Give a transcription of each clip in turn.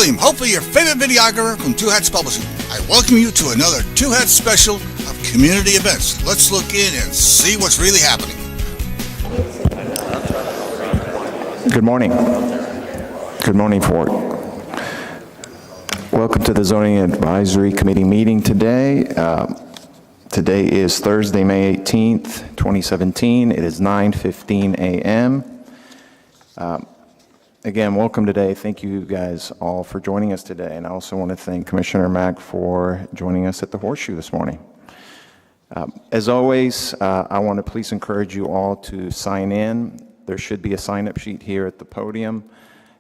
William, hopefully your favorite videographer from Two Hats Publishing. I welcome you to another Two Hats special of community events. Let's look in and see what's really happening. Good morning. Good morning, Fort. Welcome to the Zoning Advisory Committee meeting today. Today is Thursday, May 18th, 2017. It is 9:15 a.m. Again, welcome today. Thank you guys all for joining us today. And I also want to thank Commissioner Mack for joining us at the Horseshoe this morning. As always, I want to please encourage you all to sign in. There should be a sign-up sheet here at the podium.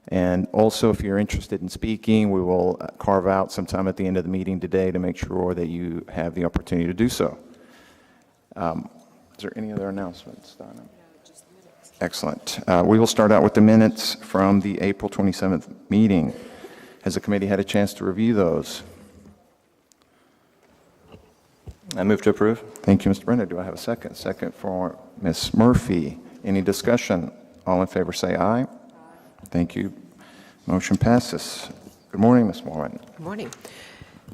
And also, if you're interested in speaking, we will carve out some time at the end of the meeting today to make sure that you have the opportunity to do so. Is there any other announcements, Donna? Excellent. We will start out with the minutes from the April 27th meeting. Has the committee had a chance to review those? I move to approve. Thank you, Mr. Brenner. Do I have a second? Second for Ms. Murphy. Any discussion? All in favor say aye. Thank you. Motion passes. Good morning, Ms. Moran. Good morning.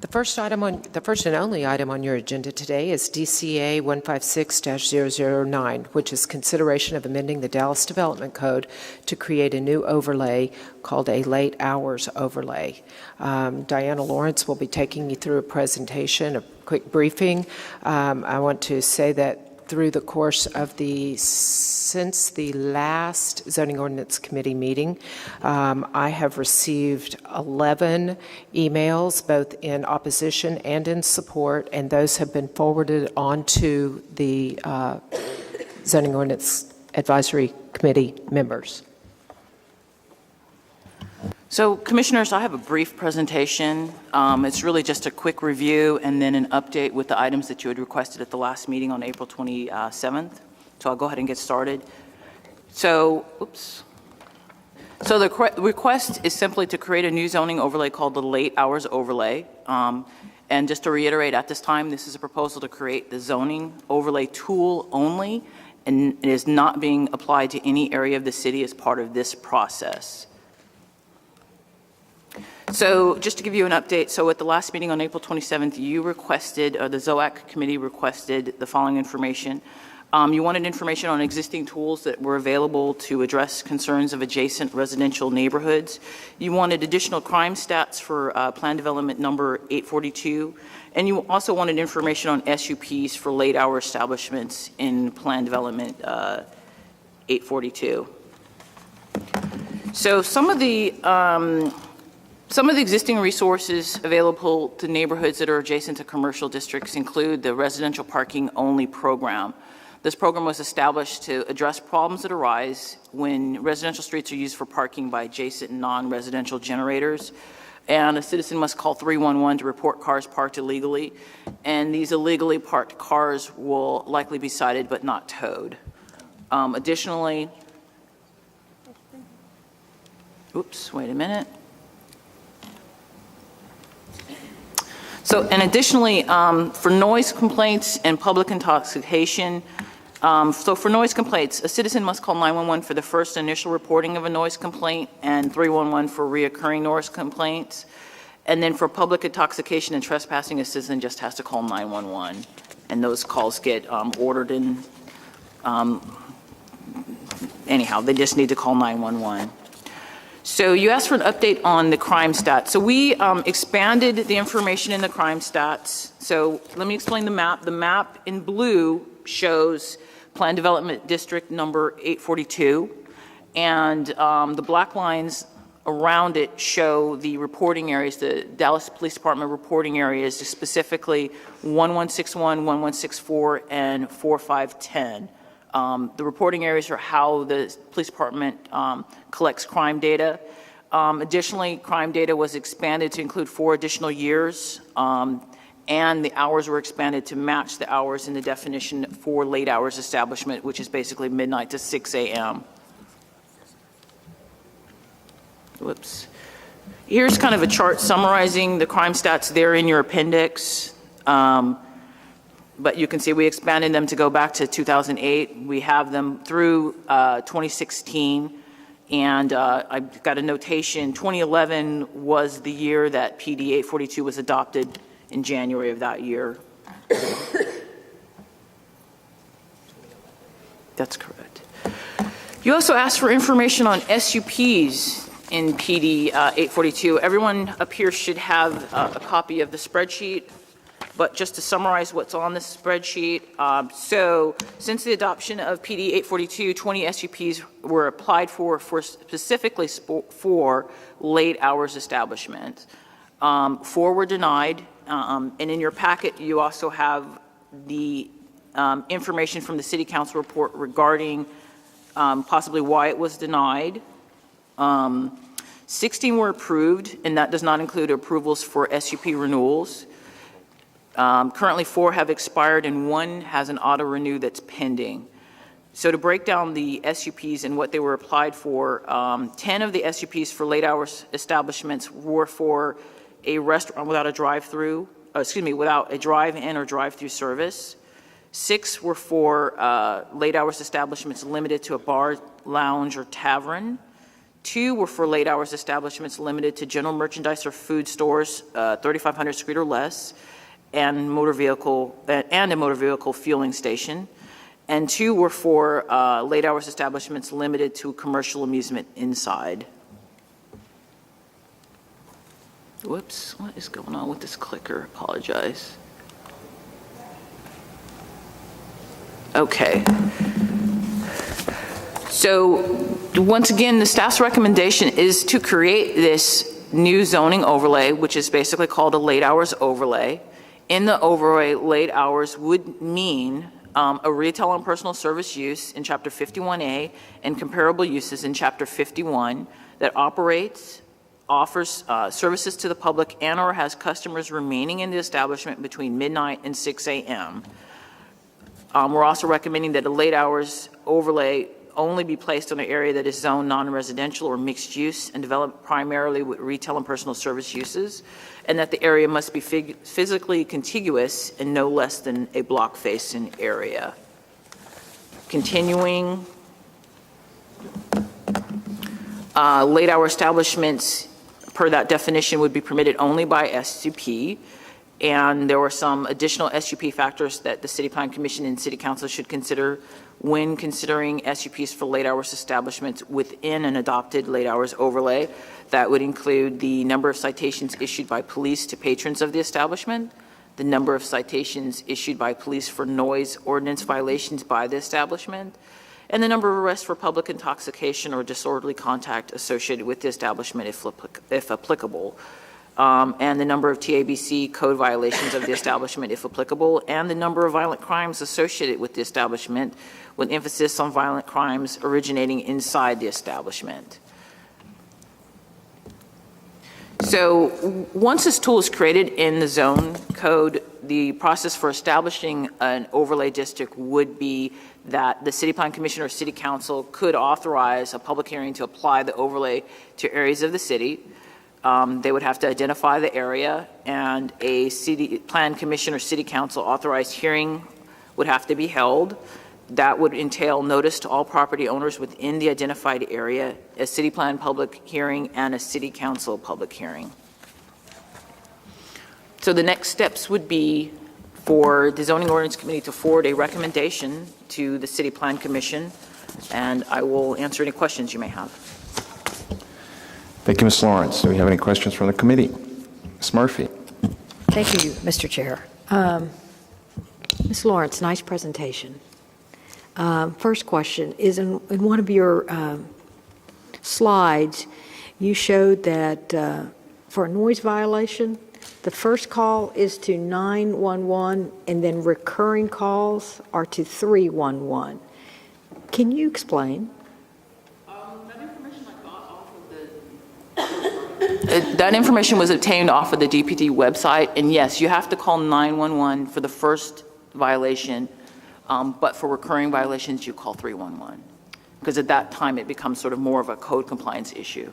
The first and only item on your agenda today is DCA 156-009, which is consideration of amending the Dallas Development Code to create a new overlay called a late hours overlay. Diana Lawrence will be taking you through a presentation, a quick briefing. I want to say that through the course of since the last Zoning Ordinance Committee meeting, I have received 11 emails, both in opposition and in support, and those have been forwarded on to the Zoning Ordinance Advisory Committee members. So, Commissioners, I have a brief presentation. It's really just a quick review and then an update with the items that you had requested at the last meeting on April 27th. So I'll go ahead and get started. So the request is simply to create a new zoning overlay called the late hours overlay. And just to reiterate, at this time, this is a proposal to create the zoning overlay tool only, and it is not being applied to any area of the city as part of this process. So just to give you an update, so at the last meeting on April 27th, you requested, or the ZOAC committee requested the following information. You wanted information on existing tools that were available to address concerns of adjacent residential neighborhoods. You wanted additional crime stats for plan development number 842. And you also wanted information on SUPs for late hour establishments in plan development 842. So some of the existing resources available to neighborhoods that are adjacent to commercial districts include the residential parking only program. This program was established to address problems that arise when residential streets are used for parking by adjacent non-residential generators. And a citizen must call 311 to report cars parked illegally. And these illegally parked cars will likely be cited but not towed. Additionally, wait a minute. So, and additionally, for noise complaints and public intoxication, so for noise complaints, a citizen must call 911 for the first initial reporting of a noise complaint and 311 for reoccurring noise complaints. And then for public intoxication and trespassing, a citizen just has to call 911. And those calls get ordered in, anyhow, they just need to call 911. So you asked for an update on the crime stats. So we expanded the information in the crime stats. So let me explain the map. The map in blue shows Plan Development District number 842, and the black lines around it show the reporting areas, the Dallas Police Department reporting areas, specifically 1161, 1164, and 4510. The reporting areas are how the police department collects crime data. Additionally, crime data was expanded to include 4 additional years, and the hours were expanded to match the hours in the definition for late hours establishment, which is basically midnight to 6 a.m. Whoops. Here's kind of a chart summarizing the crime stats there in your appendix. But you can see we expanded them to go back to 2008. We have them through 2016 And I've got a notation, 2011 was the year that PD 842 was adopted in January of that year. That's correct. You also asked for information on SUPs in PD 842. Everyone up here should have a copy of the spreadsheet, but just to summarize what's on the spreadsheet, so since the adoption of PD 842, 20 SUPs were applied for specifically for late hours establishment. 4 were denied, and in your packet you also have the information from the City Council report regarding possibly why it was denied. 16 were approved, and that does not include approvals for SUP renewals. Currently 4 have expired and 1 has an auto renew that's pending. So to break down the SUPs and what they were applied for, 10 of the SUPs for late hours establishments were for a restaurant without a drive-through, without a drive-in or drive-through service. 6 were for late hours establishments limited to a bar, lounge, or tavern. 2 were for late hours establishments limited to general merchandise or food stores, 3,500 square feet or less, and a motor vehicle fueling station. And 2 were for late hours establishments limited to commercial amusement inside. Whoops, what is going on with this clicker? Apologize. Okay. So once again, the staff's recommendation is to create this new zoning overlay, which is basically called a late hours overlay. In the overlay, late hours would mean a retail and personal service use in Chapter 51A and comparable uses in Chapter 51 that operates, offers services to the public and or has customers remaining in the establishment between midnight and 6 a.m. We're also recommending that a late hours overlay only be placed on an area that is zoned non-residential or mixed use and developed primarily with retail and personal service uses, and that the area must be physically contiguous and no less than a block facing area. Continuing, late hour establishments per that definition would be permitted only by SUP, and there were some additional SUP factors that the City Plan Commission and City Council should consider when considering SUPs for late hours establishments within an adopted late hours overlay. That would include the number of citations issued by police to patrons of the establishment, the number of citations issued by police for noise ordinance violations by the establishment, and the number of arrests for public intoxication or disorderly contact associated with the establishment if applicable. And the number of TABC code violations of the establishment if applicable, and the number of violent crimes associated with the establishment, with emphasis on violent crimes originating inside the establishment. So once this tool is created in the zone code, the process for establishing an overlay district would be that the City Plan Commission or City Council could authorize a public hearing to apply the overlay to areas of the city. They would have to identify the area, and a City Plan Commission or City Council authorized hearing would have to be held. That would entail notice to all property owners within the identified area, a City Plan public hearing, and a City Council public hearing. So the next steps would be for the Zoning Ordinance Committee to forward a recommendation to the City Plan Commission, and I will answer any questions you may have. Thank you, Ms. Lawrence. Do we have any questions from the committee? Ms. Murphy. Thank you, Mr. Chair. Ms. Lawrence, nice presentation. First question is in one of your slides, you showed that for a noise violation, the first call is to 911 and then recurring calls are to 311. Can you explain? That information was obtained off of the DPD website, and yes, you have to call 911 for the first violation, but for recurring violations, you call 311, because at that time it becomes sort of more of a code compliance issue.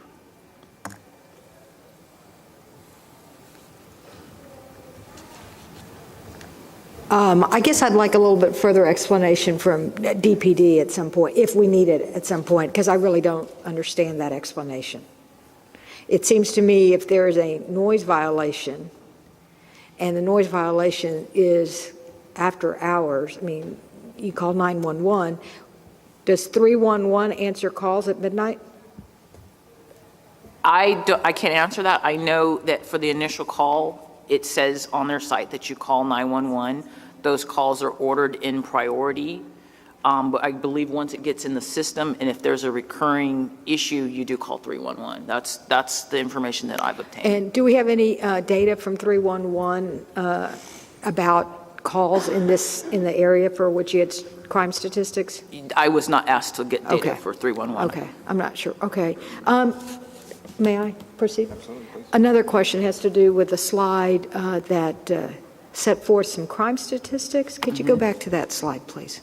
I guess I'd like a little bit further explanation from DPD at some point, if we need it at some point, because I really don't understand that explanation. It seems to me if there is a noise violation, and the noise violation is after hours, I mean, you call 911, does 311 answer calls at midnight? I can't answer that. I know that for the initial call, it says on their site that you call 911. Those calls are ordered in priority. But I believe once it gets in the system, and if there's a recurring issue, you do call 311. That's the information that I've obtained. And do we have any data from 311 about calls in the area for which you had crime statistics? I was not asked to get data Okay. for 311. Okay, I'm not sure. Okay. May I proceed? Absolutely, please. Another question has to do with the slide that set forth some crime statistics. Could you go back to that slide, please?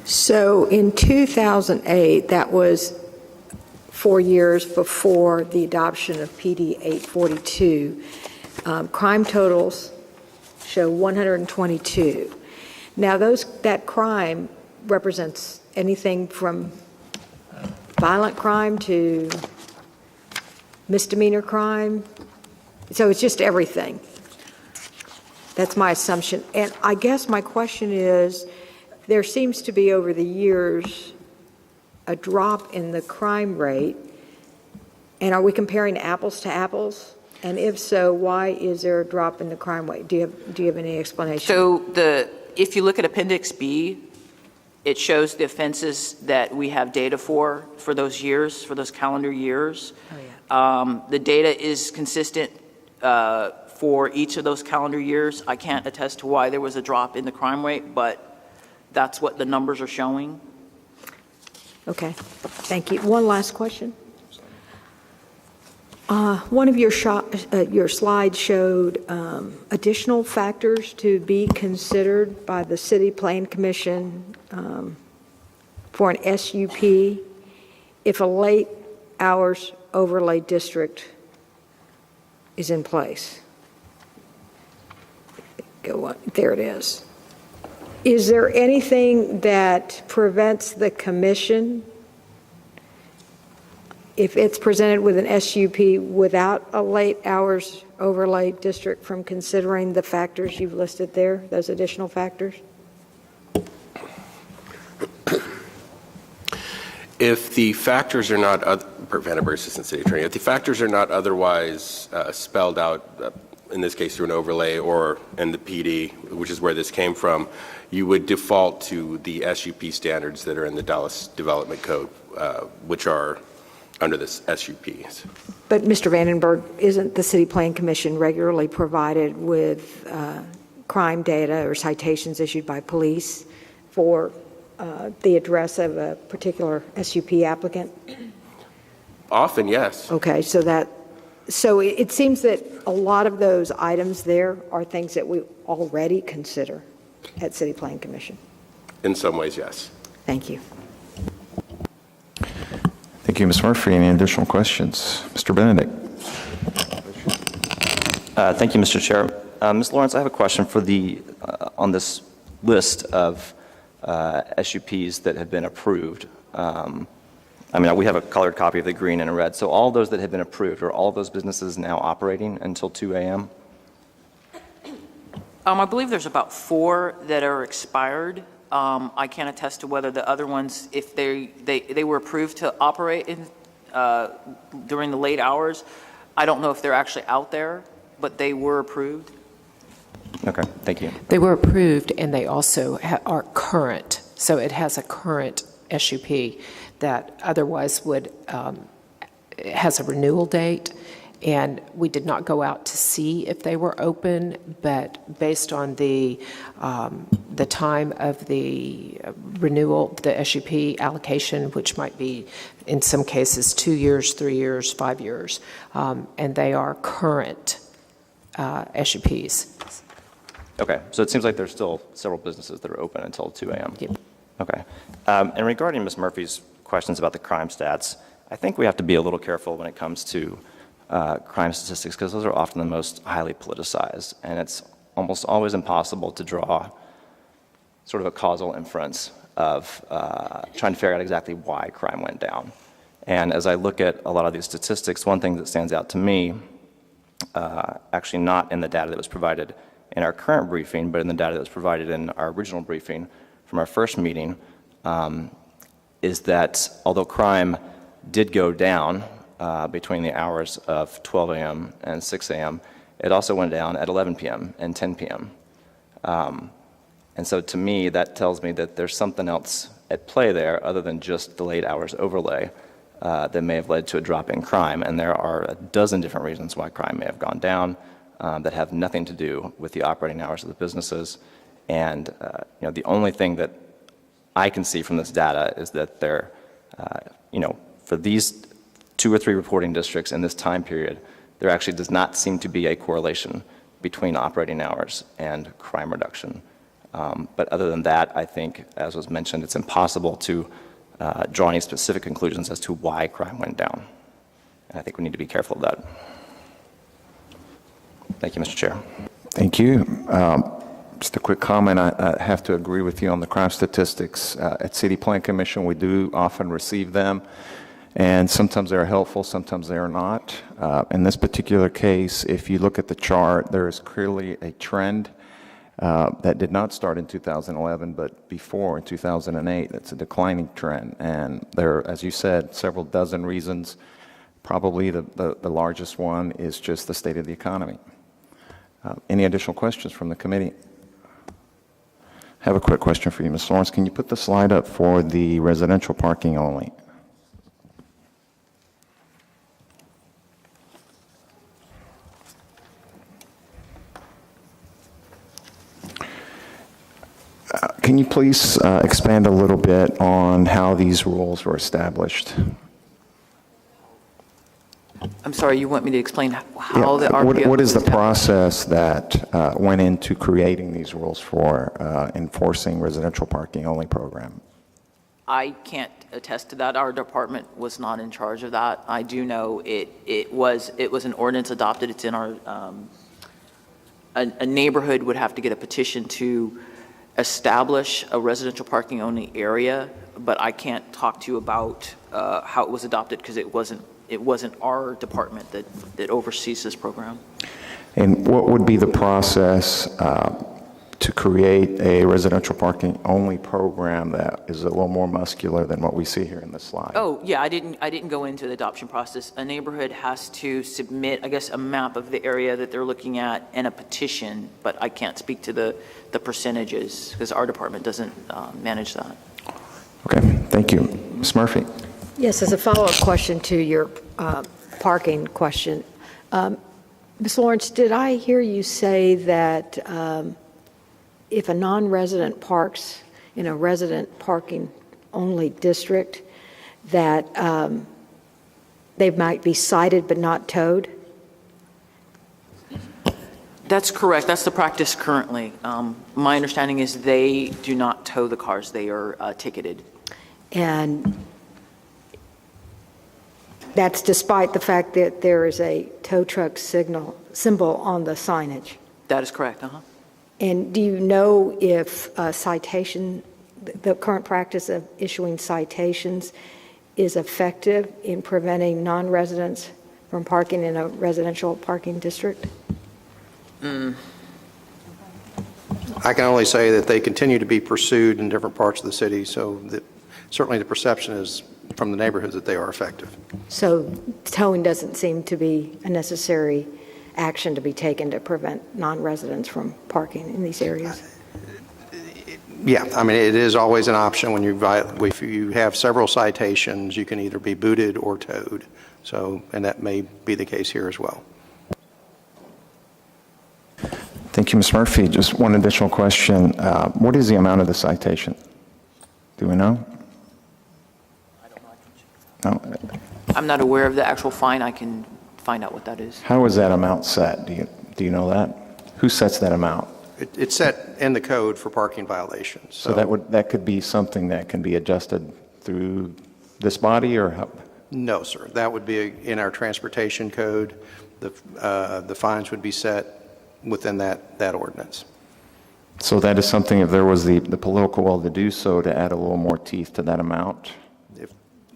So in 2008, that was 4 years before the adoption of PD 842, crime totals show 122. Now that crime represents anything from violent crime to misdemeanor crime. So it's just everything. That's my assumption. And I guess my question is, there seems to be over the years a drop in the crime rate. And are we comparing apples to apples? And if so, why is there a drop in the crime rate? Do you have any explanation? So if you look at Appendix B, it shows the offenses that we have data for those years, for those calendar years. Oh, yeah. The data is consistent for each of those calendar years. I can't attest to why there was a drop in the crime rate, but that's what the numbers are showing. Okay, thank you. One last question. One of your slides showed additional factors to be considered by the City Plan Commission for an SUP if a late hours overlay district is in place. Go on, there it is. Is there anything that prevents the commission, if it's presented with an SUP without a late hours overlay district, from considering the factors you've listed there, those additional factors? If the factors are not, Vandenberg, Assistant City Attorney, if the factors are not otherwise spelled out, in this case through an overlay or in the PD, which is where this came from, you would default to the SUP standards that are in the Dallas Development Code, which are under this SUPs. But Mr. Vandenberg, isn't the City Plan Commission regularly provided with crime data or citations issued by police for the address of a particular SUP applicant? Often, yes. Okay, so it seems that a lot of those items there are things that we already consider at City Plan Commission. In some ways, yes. Thank you. Thank you, Ms. Murphy. Any additional questions? Mr. Benedict. Thank you, Mr. Chair. Ms. Lawrence, I have a question for on this list of SUPs that have been approved. I mean, we have a colored copy of the green and a red. So all those that have been approved, are all those businesses now operating until 2 a.m.? I believe there's about 4 that are expired. I can't attest to whether the other ones, if they were approved to operate during the late hours. I don't know if they're actually out there, but they were approved. Okay, thank you. They were approved, and they also are current. So it has a current SUP that otherwise would has a renewal date. And we did not go out to see if they were open, but based on the time of the renewal, the SUP allocation, which might be in some cases 2 years, 3 years, 5 years, and they are current SUPs. Okay, so it seems like there's still several businesses that are open until 2 a.m. Yep. Okay. And regarding Ms. Murphy's questions about the crime stats, I think we have to be a little careful when it comes to crime statistics because those are often the most highly politicized, and it's almost always impossible to draw sort of a causal inference of trying to figure out exactly why crime went down. And as I look at a lot of these statistics, one thing that stands out to me, actually not in the data that was provided in our current briefing, but in the data that was provided in our original briefing from our first meeting, is that although crime did go down between the hours of 12 a.m. and 6 a.m., it also went down at 11 p.m. and 10 p.m. And so to me, that tells me that there's something else at play there other than just the late hours overlay that may have led to a drop in crime. And there are a dozen different reasons why crime may have gone down that have nothing to do with the operating hours of the businesses. And the only thing that I can see from this data is that there, for these 2 or 3 reporting districts in this time period, there actually does not seem to be a correlation between operating hours and crime reduction. But other than that, I think, as was mentioned, it's impossible to draw any specific conclusions as to why crime went down. And I think we need to be careful of that. Thank you, Mr. Chair. Thank you. Just a quick comment. I have to agree with you on the crime statistics. At City Plan Commission, we do often receive them, and sometimes they're helpful, sometimes they are not. In this particular case, if you look at the chart, there is clearly a trend that did not start in 2011, but before in 2008. It's a declining trend, and there are, as you said, several dozen reasons. Probably the largest one is just the state of the economy. Any additional questions from the committee? I have a quick question for you, Ms. Lawrence. Can you put the slide up for the residential parking only? Can you please expand a little bit on how these rules were established? I'm sorry, you want me to explain how the RPO... What is the process that went into creating these rules for enforcing residential parking only program? I can't attest to that. Our department was not in charge of that. I do know it was an ordinance adopted. It's in our... a neighborhood would have to get a petition to establish a residential parking only area, but I can't talk to you about how it was adopted because it wasn't our department that oversees this program. And what would be the process to create a residential parking only program that is a little more muscular than what we see here in the slide? Oh, yeah, I didn't go into the adoption process. A neighborhood has to submit, I guess, a map of the area that they're looking at and a petition, but I can't speak to the percentages because our department doesn't manage that. Okay, thank you. Ms. Murphy? Yes, as a follow-up question to your parking question, Ms. Lawrence, did I hear you say that if a non-resident parks in a resident parking only district, that they might be cited but not towed? That's correct. That's the practice currently. My understanding is they do not tow the cars. They are ticketed. And that's despite the fact that there is a tow truck symbol on the signage? That is correct, And do you know if citation, the current practice of issuing citations is effective in preventing non-residents from parking in a residential parking district? I can only say that they continue to be pursued in different parts of the city, so certainly the perception is from the neighborhoods that they are effective. So towing doesn't seem to be a necessary action to be taken to prevent non-residents from parking in these areas? Yeah, I mean, it is always an option when if you have several citations, you can either be booted or towed. So, and that may be the case here as well. Thank you, Ms. Murphy. Just one additional question. What is the amount of the citation? Do we know? No. I'm not aware of the actual fine. I can find out what that is. How is that amount set? Do you know that? Who sets that amount? It's set in the code for parking violations. So that could be something that can be adjusted through this body, or No, sir. That would be in our transportation code. The fines would be set within that ordinance. So that is something, if there was the political will to do so, to add a little more teeth to that amount? If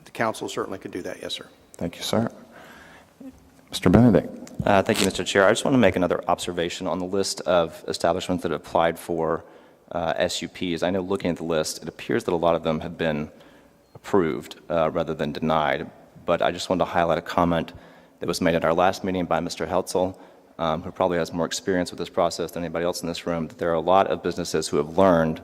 the council certainly could do that, yes, sir. Thank you, sir. Mr. Benedict. Thank you, Mr. Chair. I just want to make another observation on the list of establishments that have applied for SUPs. I know looking at the list, it appears that a lot of them have been approved rather than denied, but I just wanted to highlight a comment that was made at our last meeting by Mr. Heltzel, who probably has more experience with this process than anybody else in this room, that there are a lot of businesses who have learned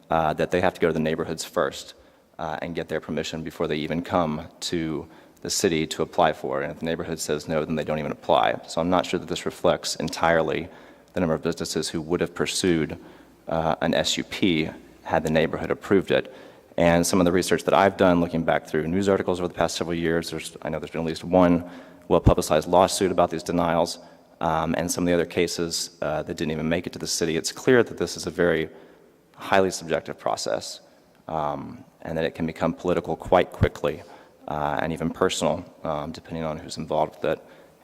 that they have to go to the neighborhoods first and get their permission before they even come to the city to apply for it. And if the neighborhood says no, then they don't even apply. So I'm not sure that this reflects entirely the number of businesses who would have pursued an SUP had the neighborhood approved it. And some of the research that I've done looking back through news articles over the past several years, I know there's been at least one well-publicized lawsuit about these denials, and some of the other cases that didn't even make it to the city. It's clear that this is a very highly subjective process, and that it can become political quite quickly, and even personal, depending on who's involved with it.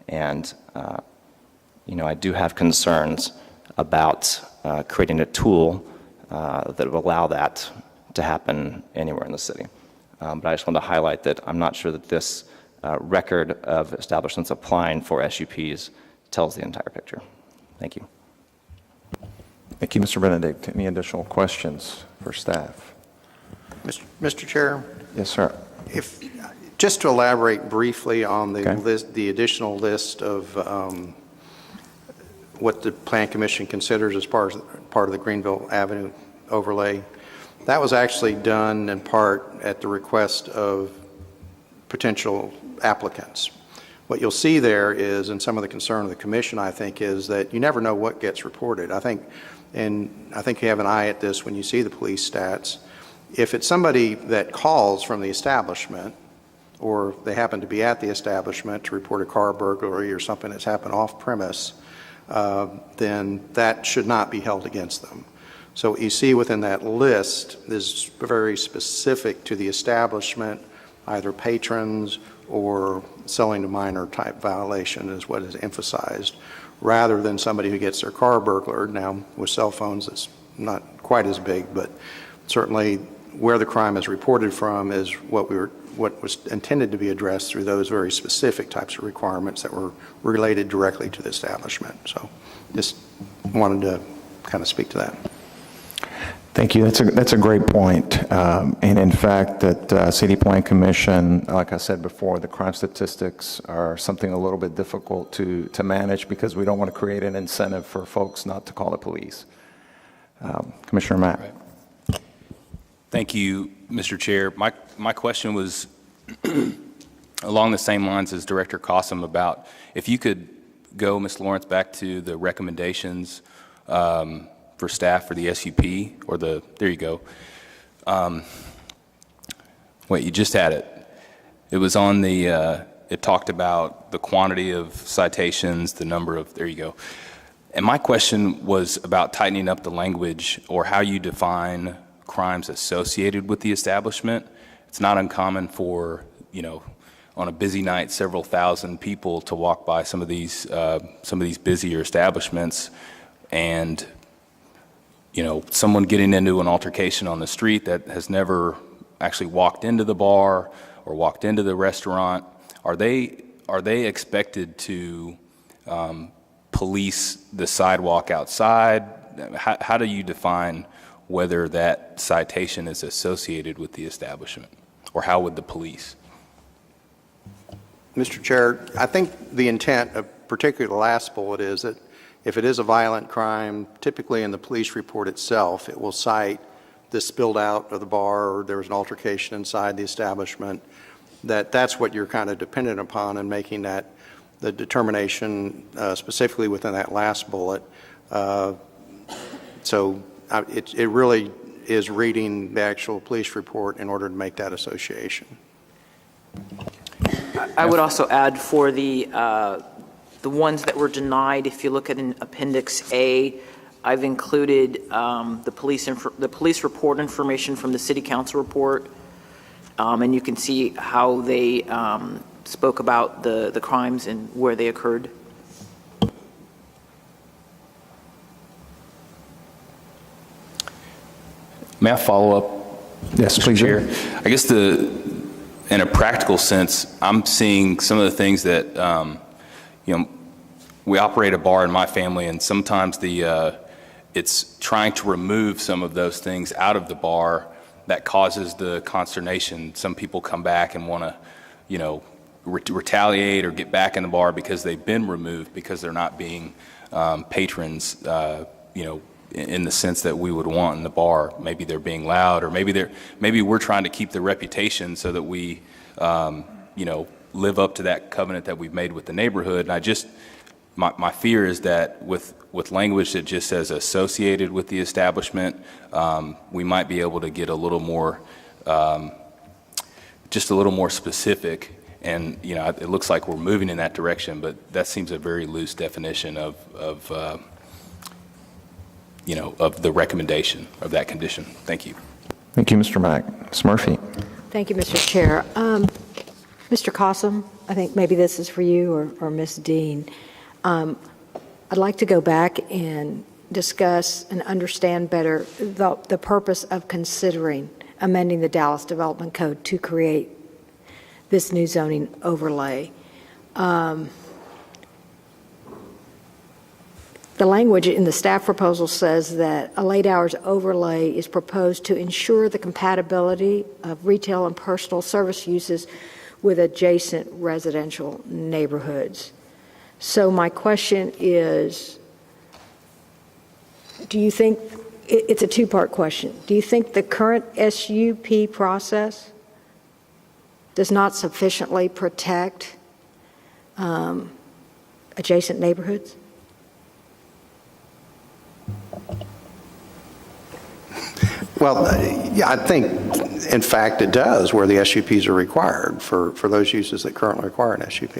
And, I do have concerns about creating a tool that would allow that to happen anywhere in the city. But I just want to highlight that I'm not sure that this record of establishments applying for SUPs tells the entire picture. Thank you. Thank you, Mr. Benedict. Any additional questions for staff? Mr. Chair? Yes, sir. Just to elaborate briefly on the Okay. list, the additional list of what the Plan Commission considers as part of the Greenville Avenue overlay, that was actually done in part at the request of potential applicants. What you'll see there is, and some of the concern of the commission, I think, is that you never know what gets reported. I think you have an eye at this when you see the police stats. If it's somebody that calls from the establishment, or they happen to be at the establishment to report a car burglary or something that's happened off premise, then that should not be held against them. So what you see within that list is very specific to the establishment, either patrons or selling to minor type violation is what is emphasized, rather than somebody who gets their car burglared. Now, with cell phones, it's not quite as big, but certainly where the crime is reported from is what was intended to be addressed through those very specific types of requirements that were related directly to the establishment. So just wanted to kind of speak to that. Thank you. That's a great point. And in fact, that City Plan Commission, like I said before, the crime statistics are something a little bit difficult to manage because we don't want to create an incentive for folks not to call the police. Commissioner Mack. Right. Thank you, Mr. Chair. My question was along the same lines as Director Cossum about if you could go, Ms. Lawrence, back to the recommendations for staff for the SUP, or there you go. Wait, you just had it. It was on it talked about the quantity of citations, the number of, there you go. And my question was about tightening up the language or how you define crimes associated with the establishment. It's not uncommon for, on a busy night, several thousand people to walk by some of these busier establishments, and someone getting into an altercation on the street that has never actually walked into the bar or walked into the restaurant. Are they expected to police the sidewalk outside? How do you define whether that citation is associated with the establishment, or how would the police? Mr. Chair, I think the intent of particularly the last bullet is that if it is a violent crime, typically in the police report itself, it will cite this spilled out of the bar or there was an altercation inside the establishment, that's what you're kind of dependent upon in making that the determination specifically within that last bullet. So it really is reading the actual police report in order to make that association. I would also add for the ones that were denied, if you look at an Appendix A, I've included the police report information from the City Council report. And you can see how they spoke about the crimes and where they occurred. May I follow up? Yes, Mr. please. Chair? I guess in a practical sense, I'm seeing some of the things that, we operate a bar in my family, and sometimes it's trying to remove some of those things out of the bar that causes the consternation. Some people come back and want to, retaliate or get back in the bar because they've been removed because they're not being patrons, in the sense that we would want in the bar. Maybe they're being loud, or maybe we're trying to keep the reputation so that we, live up to that covenant that we've made with the neighborhood. And my fear is that with language that just says associated with the establishment, we might be able to get a little more, just a little more specific. And, it looks like we're moving in that direction, but that seems a very loose definition of the recommendation of that condition. Thank you. Thank you, Mr. Mack. Ms. Murphy. Thank you, Mr. Chair. Mr. Cossum, I think maybe this is for you or Ms. Dean. I'd like to go back and discuss and understand better the purpose of considering amending the Dallas Development Code to create this new zoning overlay. The language in the staff proposal says that a late hours overlay is proposed to ensure the compatibility of retail and personal service uses with adjacent residential neighborhoods. So my question is, do you think, it's a two-part question, do you think the current SUP process does not sufficiently protect adjacent neighborhoods? Well, yeah, I think, in fact, it does where the SUPs are required for those uses that currently require an SUP.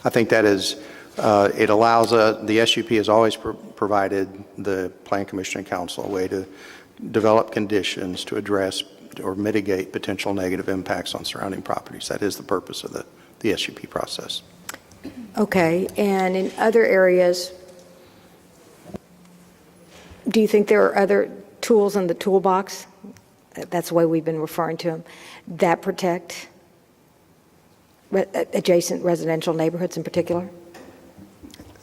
I think that is, it allows, the SUP has always provided the Plan Commission and Council a way to develop conditions to address or mitigate potential negative impacts on surrounding properties. That is the purpose of the SUP process. Okay, and in other areas, do you think there are other tools in the toolbox, that's the way we've been referring to them, that protect adjacent residential neighborhoods in particular?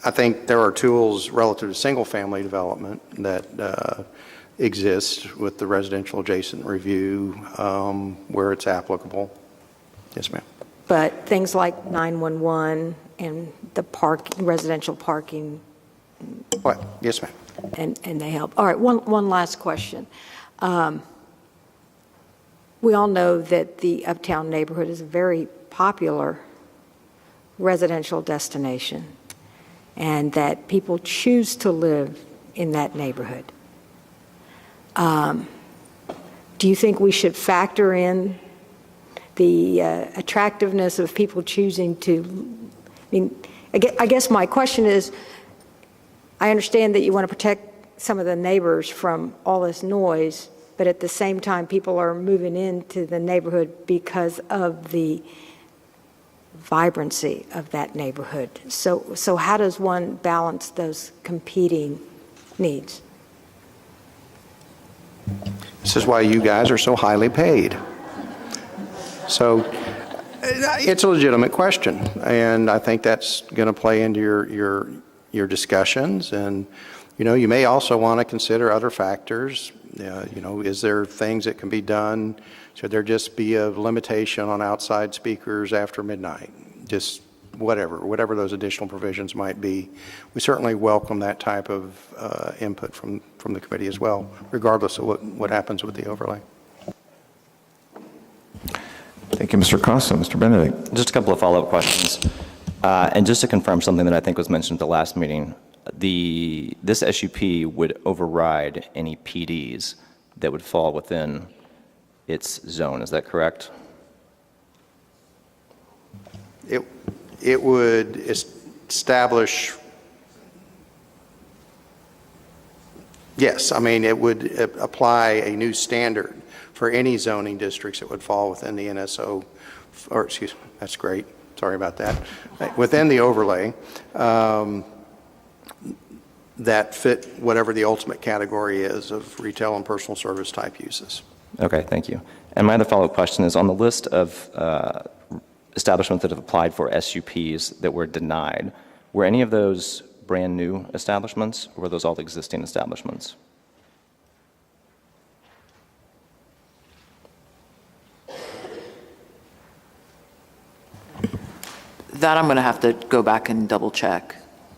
I think there are tools relative to single-family development that exist with the residential adjacent review where it's applicable. Yes, ma'am. But things like 911 and the residential parking. What? Yes, ma'am. And they help. All right, one last question. We all know that the Uptown neighborhood is a very popular residential destination and that people choose to live in that neighborhood. Do you think we should factor in the attractiveness of people choosing to, I guess my question is, I understand that you want to protect some of the neighbors from all this noise, but at the same time, people are moving into the neighborhood because of the vibrancy of that neighborhood. So how does one balance those competing needs? This is why you guys are so highly paid. So it's a legitimate question, and I think that's going to play into your discussions. And you may also want to consider other factors. Is there things that can be done? Should there just be a limitation on outside speakers after midnight? Just whatever those additional provisions might be. We certainly welcome that type of input from the committee as well, regardless of what happens with the overlay. Thank you, Mr. Costa. Mr. Benedict. Just a couple of follow-up questions. And just to confirm something that I think was mentioned at the last meeting, this SUP would override any PDs that would fall within its zone. Is that correct? It would establish, yes, it would apply a new standard for any zoning districts that would fall within the NSO, or excuse me, that's great, sorry about that, within the overlay, that fit whatever the ultimate category is of retail and personal service type uses. Okay, thank you. And my other follow-up question is, on the list of establishments that have applied for SUPs that were denied, were any of those brand new establishments, or were those all existing establishments? That I'm going to have to go back and double check.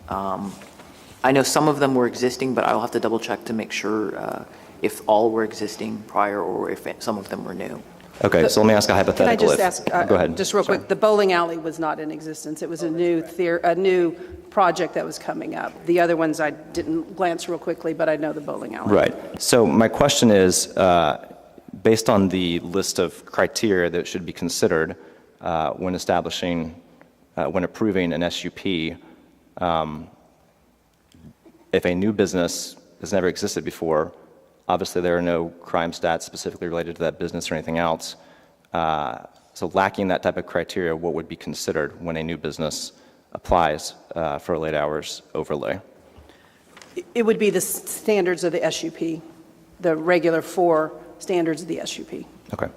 I know some of them were existing, but I'll have to double check to make sure if all were existing prior or if some of them were new. Okay, so let me ask a hypothetical. Can I just ask, go ahead. just real quick, the bowling alley was not in existence. It was a new project that was coming up. The other ones I didn't glance real quickly, but I know the bowling alley. Right. So my question is, based on the list of criteria that should be considered when when approving an SUP, if a new business has never existed before, obviously there are no crime stats specifically related to that business or anything else. So lacking that type of criteria, what would be considered when a new business applies for a late hours overlay? It would be the standards of the SUP, the regular 4 standards of the SUP. Okay.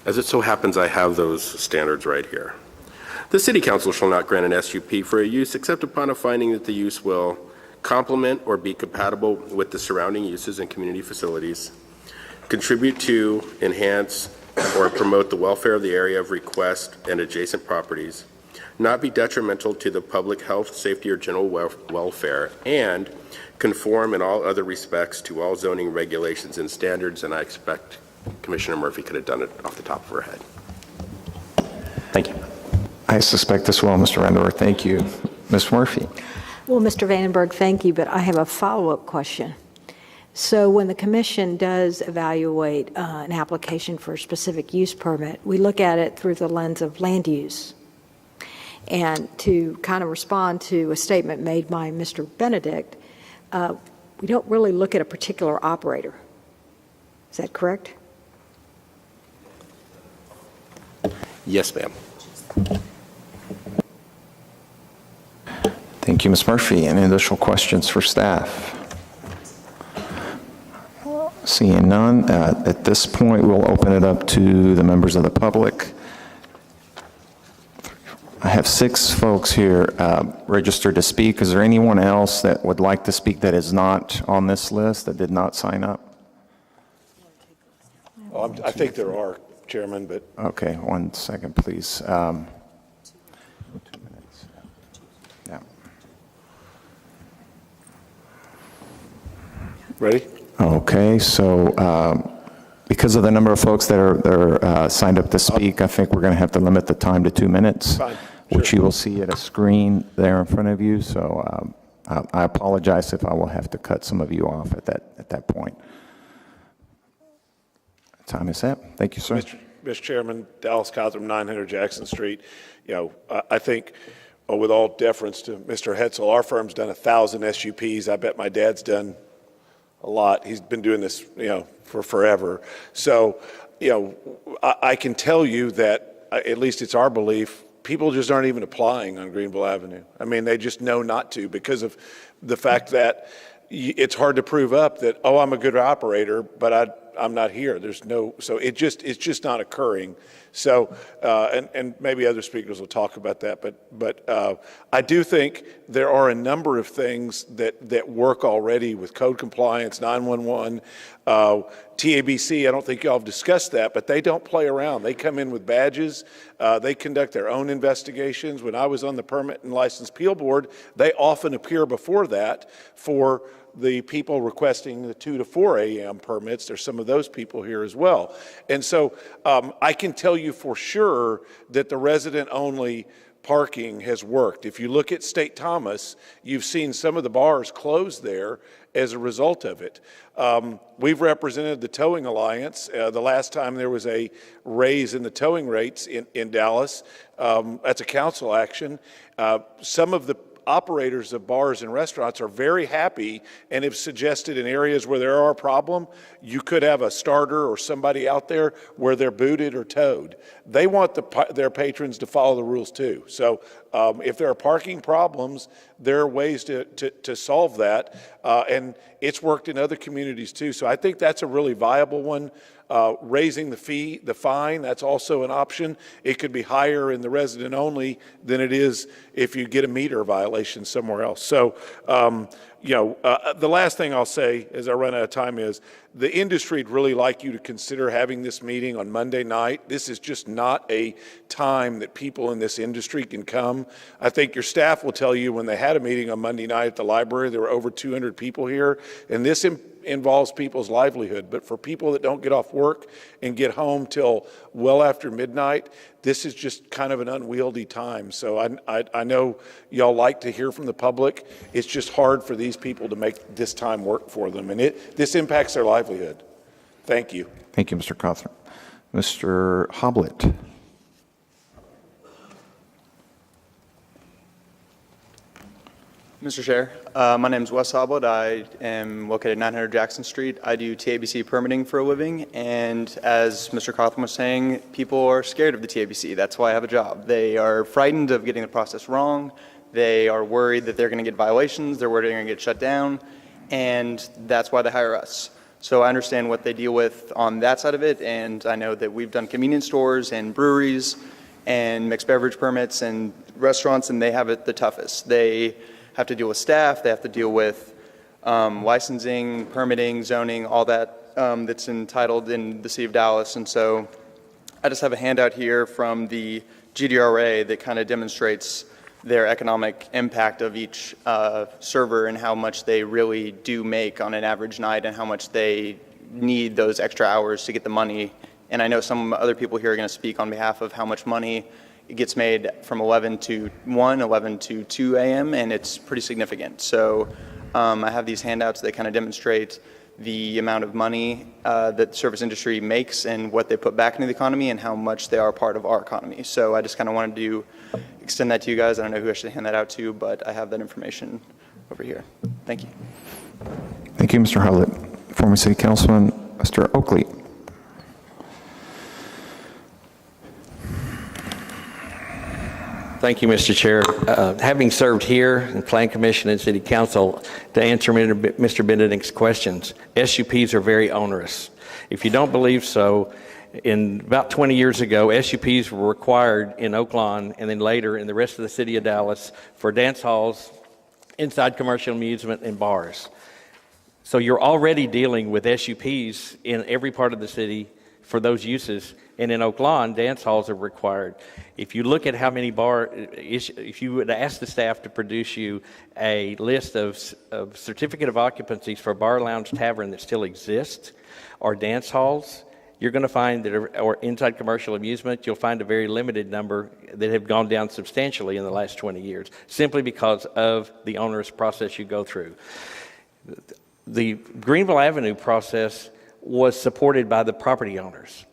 As it so happens, I have those standards right here. The City Council shall not grant an SUP for a use except upon a finding that the use will complement or be compatible with the surrounding uses and community facilities, contribute to, enhance, or promote the welfare of the area of request and adjacent properties, not be detrimental to the public health, safety, or general welfare, and conform in all other respects to all zoning regulations and standards. And I expect Commissioner Murphy could have done it off the top of her head. Thank you. I suspect as well, Mr. Rendor. Thank you. Ms. Murphy. Well, Mr. Vandenberg, thank you, but I have a follow-up question. So when the commission does evaluate an application for a specific use permit, we look at it through the lens of land use. And to kind of respond to a statement made by Mr. Benedict, we don't really look at a particular operator. Is that correct? Yes, ma'am. Thank you, Ms. Murphy. Any additional questions for staff? Seeing none, at this point, we'll open it up to the members of the public. I have 6 folks here registered to speak. Is there anyone else that would like to speak that is not on this list, that did not sign up? I think there are, Chairman, but... Okay, 1 second, please. 2 minutes. Yeah. Ready? Okay, so because of the number of folks that are signed up to speak, I think we're going to have to limit the time to 2 minutes, Fine. which Sure. you will see at a screen there in front of you. So I apologize if I will have to cut some of you off at that point. Time is up. Thank you, sir. Mr. Chairman, Dallas Cothram, 900 Jackson Street. I think, with all deference to Mr. Hetzel, our firm's done 1,000 SUPs. I bet my dad's done a lot. He's been doing this, for forever. So, I can tell you that, at least it's our belief, people just aren't even applying on Greenville Avenue. I mean, they just know not to because of the fact that it's hard to prove up that, oh, I'm a good operator, but I'm not here. So it's just not occurring. So, and maybe other speakers will talk about that, but I do think there are a number of things that work already with code compliance, 911, TABC. I don't think y'all have discussed that, but they don't play around. They come in with badges. They conduct their own investigations. When I was on the Permit and License Appeal Board, they often appear before that for the people requesting the 2 to 4 a.m. permits. There's some of those people here as well. And so I can tell you for sure that the resident-only parking has worked. If you look at State Thomas, you've seen some of the bars close there as a result of it. We've represented the Towing Alliance. The last time there was a raise in the towing rates in Dallas, that's a council action. Some of the operators of bars and restaurants are very happy and have suggested in areas where there are a problem, you could have a starter or somebody out there where they're booted or towed. They want their patrons to follow the rules too. So if there are parking problems, there are ways to solve that. And it's worked in other communities too. So I think that's a really viable one. Raising the fine, that's also an option. It could be higher in the resident only than it is if you get a meter violation somewhere else. So, the last thing I'll say as I run out of time is the industry would really like you to consider having this meeting on Monday night. This is just not a time that people in this industry can come. I think your staff will tell you when they had a meeting on Monday night at the library, there were over 200 people here, and this involves people's livelihood. But for people that don't get off work and get home till well after midnight, this is just kind of an unwieldy time. So I know y'all like to hear from the public. It's just hard for these people to make this time work for them. And this impacts their livelihood. Thank you. Thank you, Mr. Cawthron. Mr. Hoblet. Mr. Chair, my name is Wes Hoblet. I am located at 900 Jackson Street. I do TABC permitting for a living, and as Mr. Cawthron was saying, people are scared of the TABC. That's why I have a job. They are frightened of getting the process wrong. They are worried that they're going to get violations. They're worried they're going to get shut down, and that's why they hire us. So I understand what they deal with on that side of it, and I know that we've done convenience stores and breweries and mixed beverage permits and restaurants, and they have it the toughest. They have to deal with staff, they have to deal with licensing, permitting, zoning, all that that's entitled in the city of Dallas. And so I just have a handout here from the GDRA that kind of demonstrates their economic impact of each server and how much they really do make on an average night and how much they need those extra hours to get the money. And I know some other people here are going to speak on behalf of how much money it gets made from 11 to 1, 11 to 2 a.m., and it's pretty significant. So I have these handouts that kind of demonstrate the amount of money that the service industry makes and what they put back into the economy and how much they are part of our economy. So I just kind of wanted to extend that to you guys. I don't know who I should hand that out to, but I have that information over here. Thank you. Thank you, Mr. Howlett. Former City Councilman, Mr. Oakley. Thank you, Mr. Chair. Having served here in Plan Commission and City Council, to answer Mr. Benedict's questions, SUPs are very onerous. If you don't believe so, about 20 years ago, SUPs were required in Oak Lawn and then later in the rest of the city of Dallas for dance halls, inside commercial amusement, and bars. So you're already dealing with SUPs in every part of the city for those uses. And in Oak Lawn, dance halls are required. If you look at how many if you would ask the staff to produce you a list of certificate of occupancies for bar, lounge, tavern that still exist, or dance halls, you're going to find that, or inside commercial amusement, you'll find a very limited number that have gone down substantially in the last 20 years, simply because of the onerous process you go through. The Greenville Avenue process was supported by the property owners.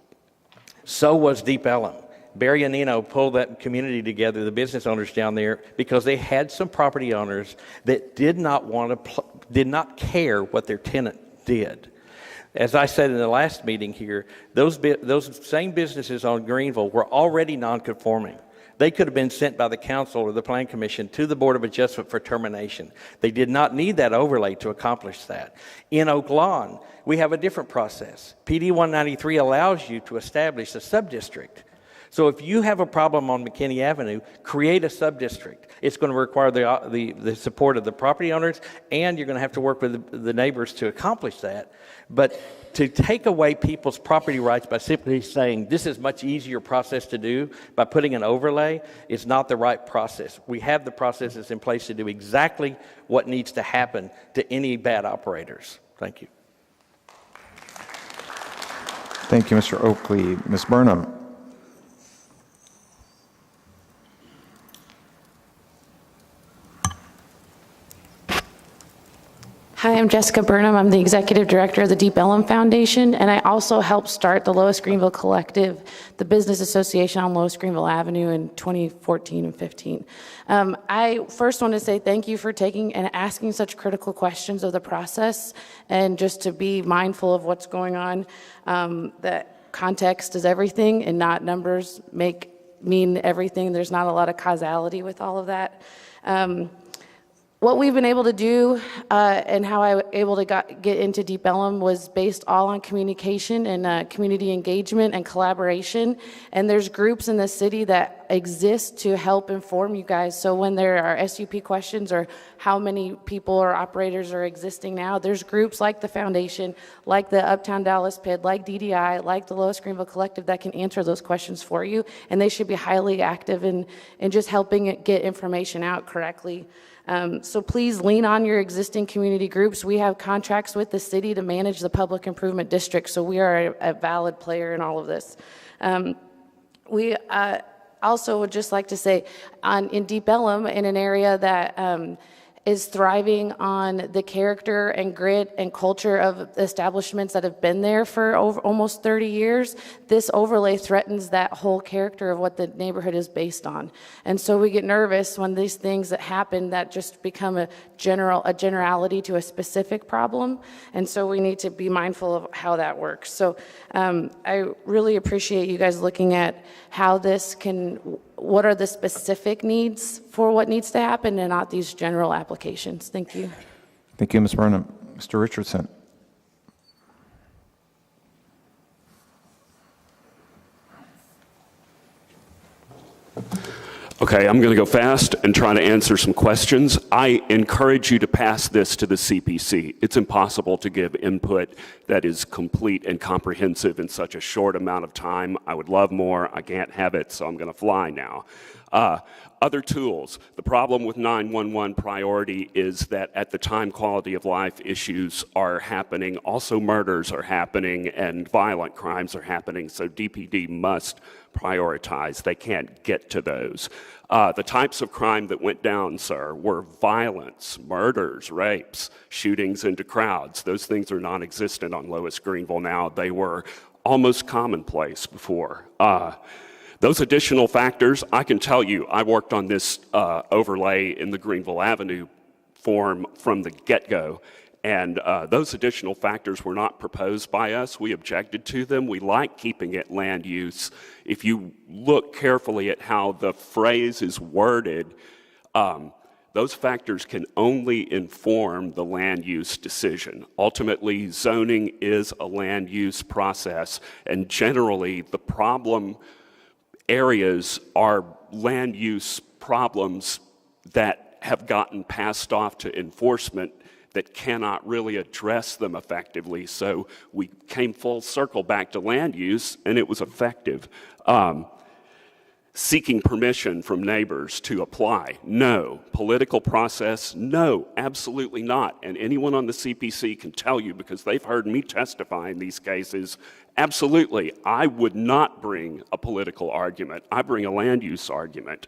So was Deep Ellum. Barry and Nino pulled that community together, the business owners down there, because they had some property owners that did not care what their tenant did. As I said in the last meeting here, those same businesses on Greenville were already non-conforming. They could have been sent by the council or the Plan Commission to the Board of Adjustment for termination. They did not need that overlay to accomplish that. In Oak Lawn, we have a different process. PD 193 allows you to establish a subdistrict. So if you have a problem on McKinney Avenue, create a subdistrict. It's going to require the support of the property owners, and you're going to have to work with the neighbors to accomplish that. But to take away people's property rights by simply saying this is much easier process to do by putting an overlay is not the right process. We have the processes in place to do exactly what needs to happen to any bad operators. Thank you. Thank you, Mr. Oakley. Ms. Burnham. Hi, I'm Jessica Burnham. I'm the Executive Director of the Deep Ellum Foundation, and I also helped start the Lois Greenville Collective, the business association on Lois Greenville Avenue in 2014 and 15. I first want to say thank you for taking and asking such critical questions of the process, and just to be mindful of what's going on, that context is everything and not numbers mean everything. There's not a lot of causality with all of that. What we've been able to do and how I was able to get into Deep Ellum was based all on communication and community engagement and collaboration. And there's groups in the city that exist to help inform you guys. So when there are SUP questions or how many people or operators are existing now, there's groups like the Foundation, like the Uptown Dallas PID, like DDI, like the Lois Greenville Collective that can answer those questions for you. And they should be highly active in just helping it get information out correctly. So please lean on your existing community groups. We have contracts with the city to manage the public improvement district, so we are a valid player in all of this. We also would just like to say, in Deep Ellum, in an area that is thriving on the character and grit and culture of establishments that have been there for almost 30 years, this overlay threatens that whole character of what the neighborhood is based on. And so we get nervous when these things that happen that just become a generality to a specific problem. And so we need to be mindful of how that works. So I really appreciate you guys looking at how this what are the specific needs for what needs to happen and not these general applications. Thank you. Thank you, Ms. Burnham. Mr. Richardson. Okay, I'm going to go fast and try to answer some questions. I encourage you to pass this to the CPC. It's impossible to give input that is complete and comprehensive in such a short amount of time. I would love more. I can't have it, so I'm going to fly now. Other tools. The problem with 911 priority is that at the time quality of life issues are happening, also murders are happening and violent crimes are happening, so DPD must prioritize. They can't get to those. The types of crime that went down, sir, were violence, murders, rapes, shootings into crowds. Those things are non-existent on Lois Greenville now. They were almost commonplace before. Those additional factors, I can tell you, I worked on this overlay in the Greenville Avenue form from the get-go, and those additional factors were not proposed by us. We objected to them. We like keeping it land use. If you look carefully at how the phrase is worded, those factors can only inform the land use decision. Ultimately, zoning is a land use process, and generally the problem areas are land use problems that have gotten passed off to enforcement that cannot really address them effectively. So we came full circle back to land use, and it was effective. Seeking permission from neighbors to apply, no. Political process, no, absolutely not. And anyone on the CPC can tell you, because they've heard me testify in these cases, absolutely, I would not bring a political argument. I bring a land use argument.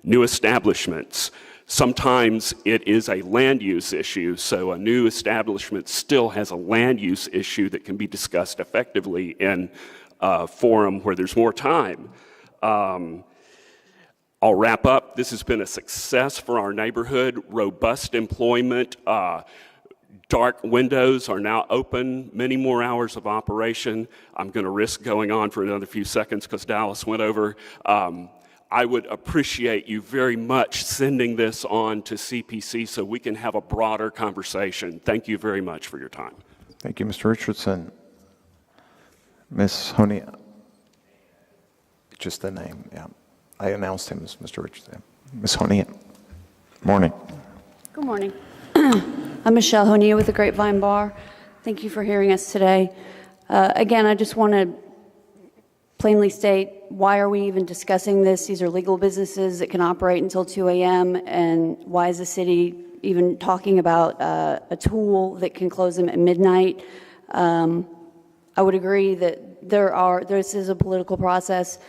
New establishments, sometimes it is a land use issue, so a new establishment still has a land use issue that can be discussed effectively in a forum where there's more time. I'll wrap up. This has been a success for our neighborhood. Robust employment. Dark windows are now open. Many more hours of operation. I'm going to risk going on for another few seconds because Dallas went over. I would appreciate you very much sending this on to CPC so we can have a broader conversation. Thank you very much for your time. Thank you, Mr. Richardson. Ms. Honea. Just the name, yeah. I announced him as Mr. Richardson. Ms. Honea. Morning. Good morning. I'm Michelle Honea with the Grapevine Bar. Thank you for hearing us today. Again, I just want to plainly state, why are we even discussing this? These are legal businesses that can operate until 2 a.m., and why is the city even talking about a tool that can close them at midnight? I would agree that this is a political process.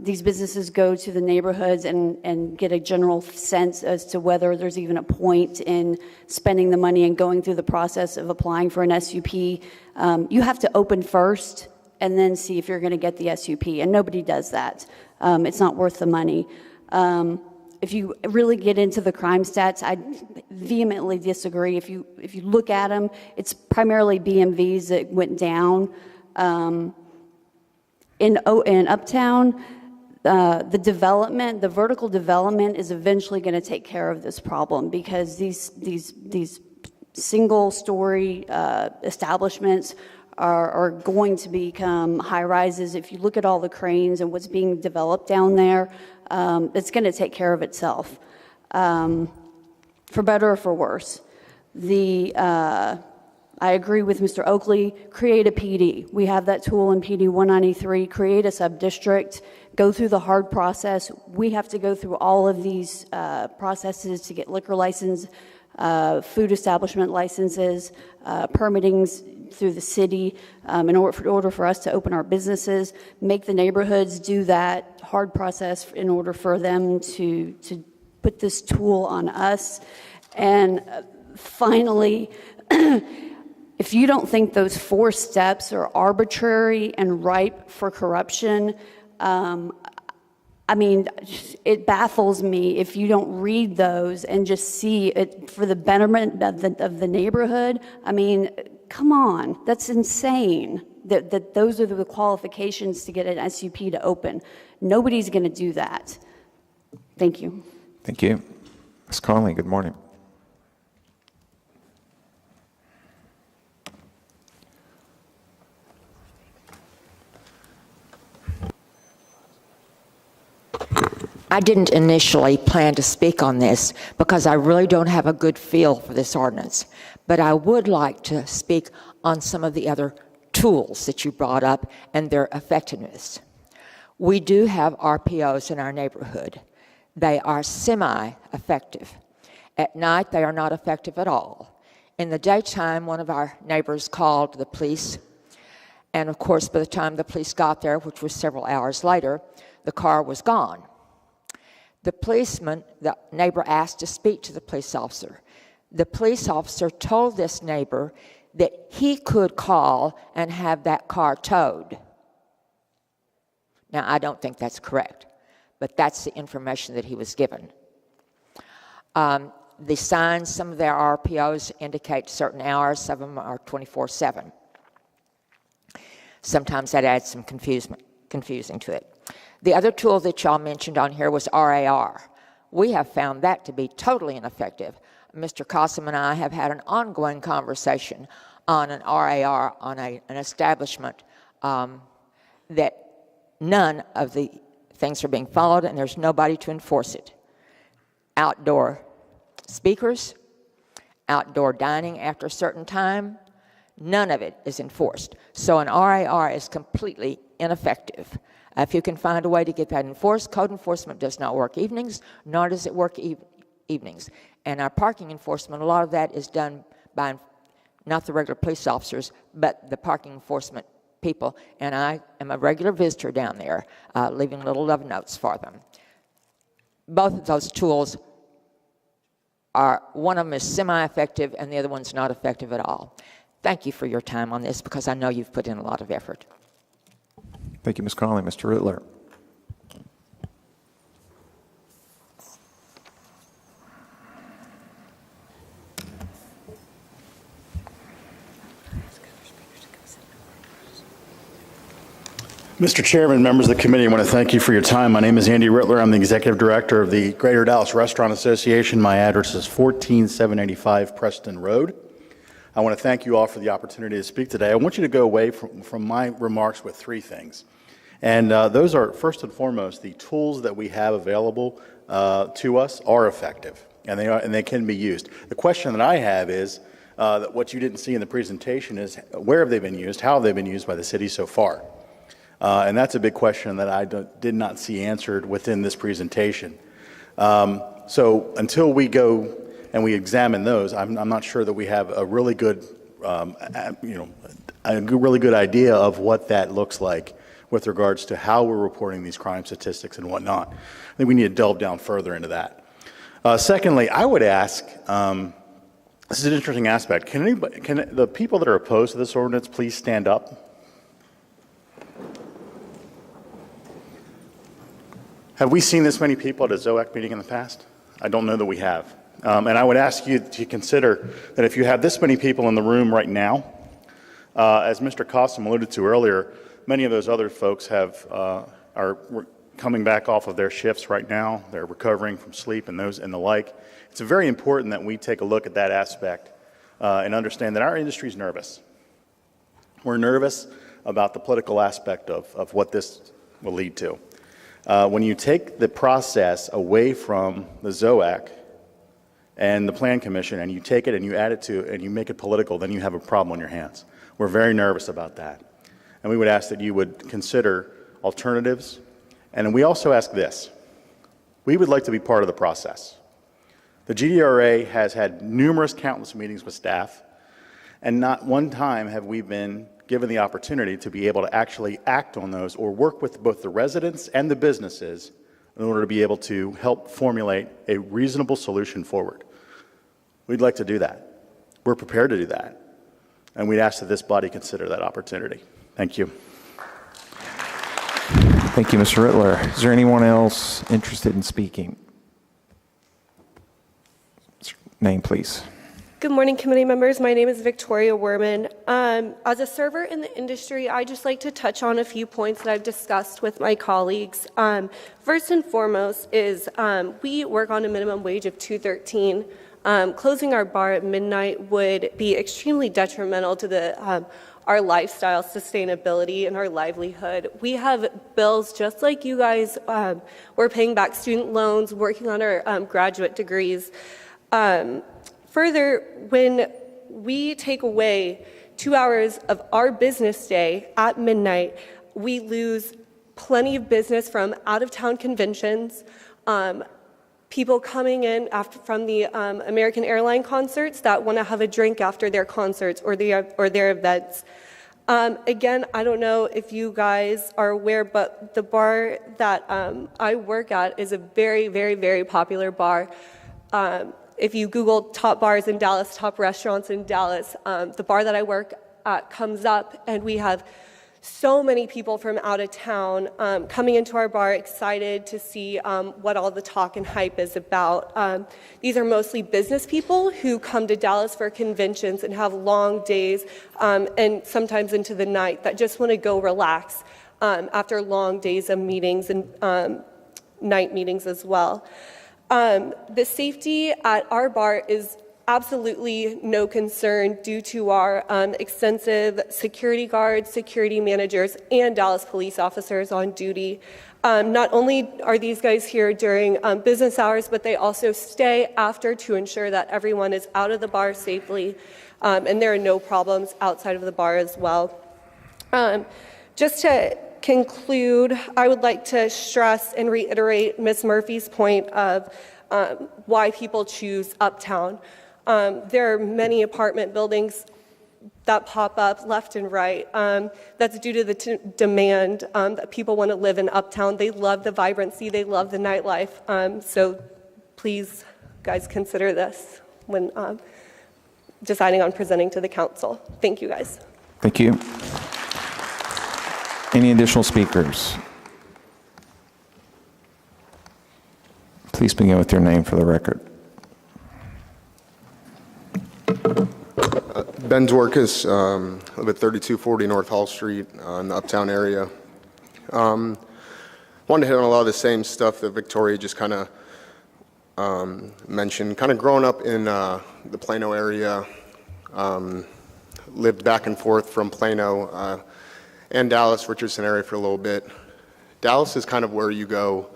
these businesses go to the neighborhoods and get a general sense as to whether there's even a point in spending the money and going through the process of applying for an SUP. You have to open first and then see if you're going to get the SUP, and nobody does that. It's not worth the money. If you really get into the crime stats, I vehemently disagree. If you look at them, it's primarily BMVs that went down. In Uptown, the vertical development is eventually going to take care of this problem, because these single-story establishments are going to become high-rises. If you look at all the cranes and what's being developed down there, it's going to take care of itself, for better or for worse. I agree with Mr. Oakley, create a PD. We have that tool in PD 193, create a sub-district, go through the hard process. We have to go through all of these processes to get liquor license, food establishment licenses, permittings through the city in order for us to open our businesses, make the neighborhoods do that hard process in order for them to put this tool on us. And finally, if you don't think those 4 steps are arbitrary and ripe for corruption, I mean, it baffles me if you don't read those and just see it for the betterment of the neighborhood. I mean, come on, that's insane that those are the qualifications to get an SUP to open. Nobody's going to do that. Thank you. Thank you. Ms. Conley, good morning. I didn't initially plan to speak on this because I really don't have a good feel for this ordinance, but I would like to speak on some of the other tools that you brought up and their effectiveness. We do have RPOs in our neighborhood. They are semi-effective. At night, they are not effective at all. In the daytime, one of our neighbors called the police, and of course, by the time the police got there, which was several hours later, the car was gone. The neighbor asked to speak to the police officer. The police officer told this neighbor that he could call and have that car towed. Now, I don't think that's correct, but that's the information that he was given. The signs, some of their RPOs indicate certain hours, some of them are 24/7. Sometimes that adds some confusing to it. The other tool that y'all mentioned on here was RAR. We have found that to be totally ineffective. Mr. Cossum and I have had an ongoing conversation on an RAR on an establishment that none of the things are being followed and there's nobody to enforce it. Outdoor speakers, outdoor dining after a certain time, none of it is enforced. So an RAR is completely ineffective. If you can find a way to get that enforced, code enforcement does not work evenings, nor does it work evenings. And our parking enforcement, a lot of that is done by not the regular police officers, but the parking enforcement people. And I am a regular visitor down there, leaving little love notes for them. Both of those tools one of them is semi-effective and the other one's not effective at all. Thank you for your time on this because I know you've put in a lot of effort. Thank you, Ms. Conley. Mr. Rittler. Mr. Chairman, members of the committee, I want to thank you for your time. My name is Andy Rittler. I'm the Executive Director of the Greater Dallas Restaurant Association. My address is 14785 Preston Road. I want to thank you all for the opportunity to speak today. I want you to go away from my remarks with 3 things. And those are, first and foremost, the tools that we have available to us are effective, and they can be used. The question that I have is, that what you didn't see in the presentation is, where have they been used? How have they been used by the city so far? And that's a big question that I did not see answered within this presentation. So until we go and we examine those, I'm not sure that we have a really good, a really good idea of what that looks like with regards to how we're reporting these crime statistics and whatnot. I think we need to delve down further into that. Secondly, I would ask, this is an interesting aspect, can the people that are opposed to this ordinance please stand up? Have we seen this many people at a ZOAC meeting in the past? I don't know that we have. And I would ask you to consider that if you have this many people in the room right now, as Mr. Cossum alluded to earlier, many of those other folks are coming back off of their shifts right now. They're recovering from sleep and the like. It's very important that we take a look at that aspect and understand that our industry is nervous. We're nervous about the political aspect of what this will lead to. When you take the process away from the ZOAC and the Plan Commission and you take it and you add it to and you make it political, then you have a problem on your hands. We're very nervous about that. And we would ask that you would consider alternatives. And we also ask this. We would like to be part of the process. The GDRA has had numerous, countless meetings with staff, and not one time have we been given the opportunity to be able to actually act on those or work with both the residents and the businesses in order to be able to help formulate a reasonable solution forward. We'd like to do that. We're prepared to do that. And we'd ask that this body consider that opportunity. Thank you. Thank you, Mr. Rittler. Is there anyone else interested in speaking? Name, please. Good morning, committee members. My name is Victoria Werman. As a server in the industry, I just like to touch on a few points that I've discussed with my colleagues. First and foremost is we work on a minimum wage of $2.13. Closing our bar at midnight would be extremely detrimental to our lifestyle sustainability and our livelihood. We have bills just like you guys. We're paying back student loans, working on our graduate degrees. Further, when we take away 2 hours of our business day at midnight, we lose plenty of business from out-of-town conventions, people coming in from the American airline concerts that want to have a drink after their concerts or their events. Again, I don't know if you guys are aware, but the bar that I work at is a very, very, very popular bar. If you Google top bars in Dallas, top restaurants in Dallas, the bar that I work at comes up, and we have so many people from out of town coming into our bar excited to see what all the talk and hype is about. These are mostly business people who come to Dallas for conventions and have long days and sometimes into the night that just want to go relax after long days of meetings and night meetings as well. The safety at our bar is absolutely no concern due to our extensive security guards, security managers, and Dallas police officers on duty. Not only are these guys here during business hours, but they also stay after to ensure that everyone is out of the bar safely, and there are no problems outside of the bar as well. Just to conclude, I would like to stress and reiterate Ms. Murphy's point of why people choose Uptown. There are many apartment buildings that pop up left and right. That's due to the demand that people want to live in Uptown. They love the vibrancy, they love the nightlife. So please, guys, consider this when deciding on presenting to the council. Thank you, guys. Thank you. Any additional speakers? Please begin with your name for the record. Ben Dworkis, I live at 3240 North Hall Street in the Uptown area. Wanted to hit on a lot of the same stuff that Victoria just kind of mentioned. Kind of growing up in the Plano area, lived back and forth from Plano and Dallas, Richardson area for a little bit. Dallas is kind of where you go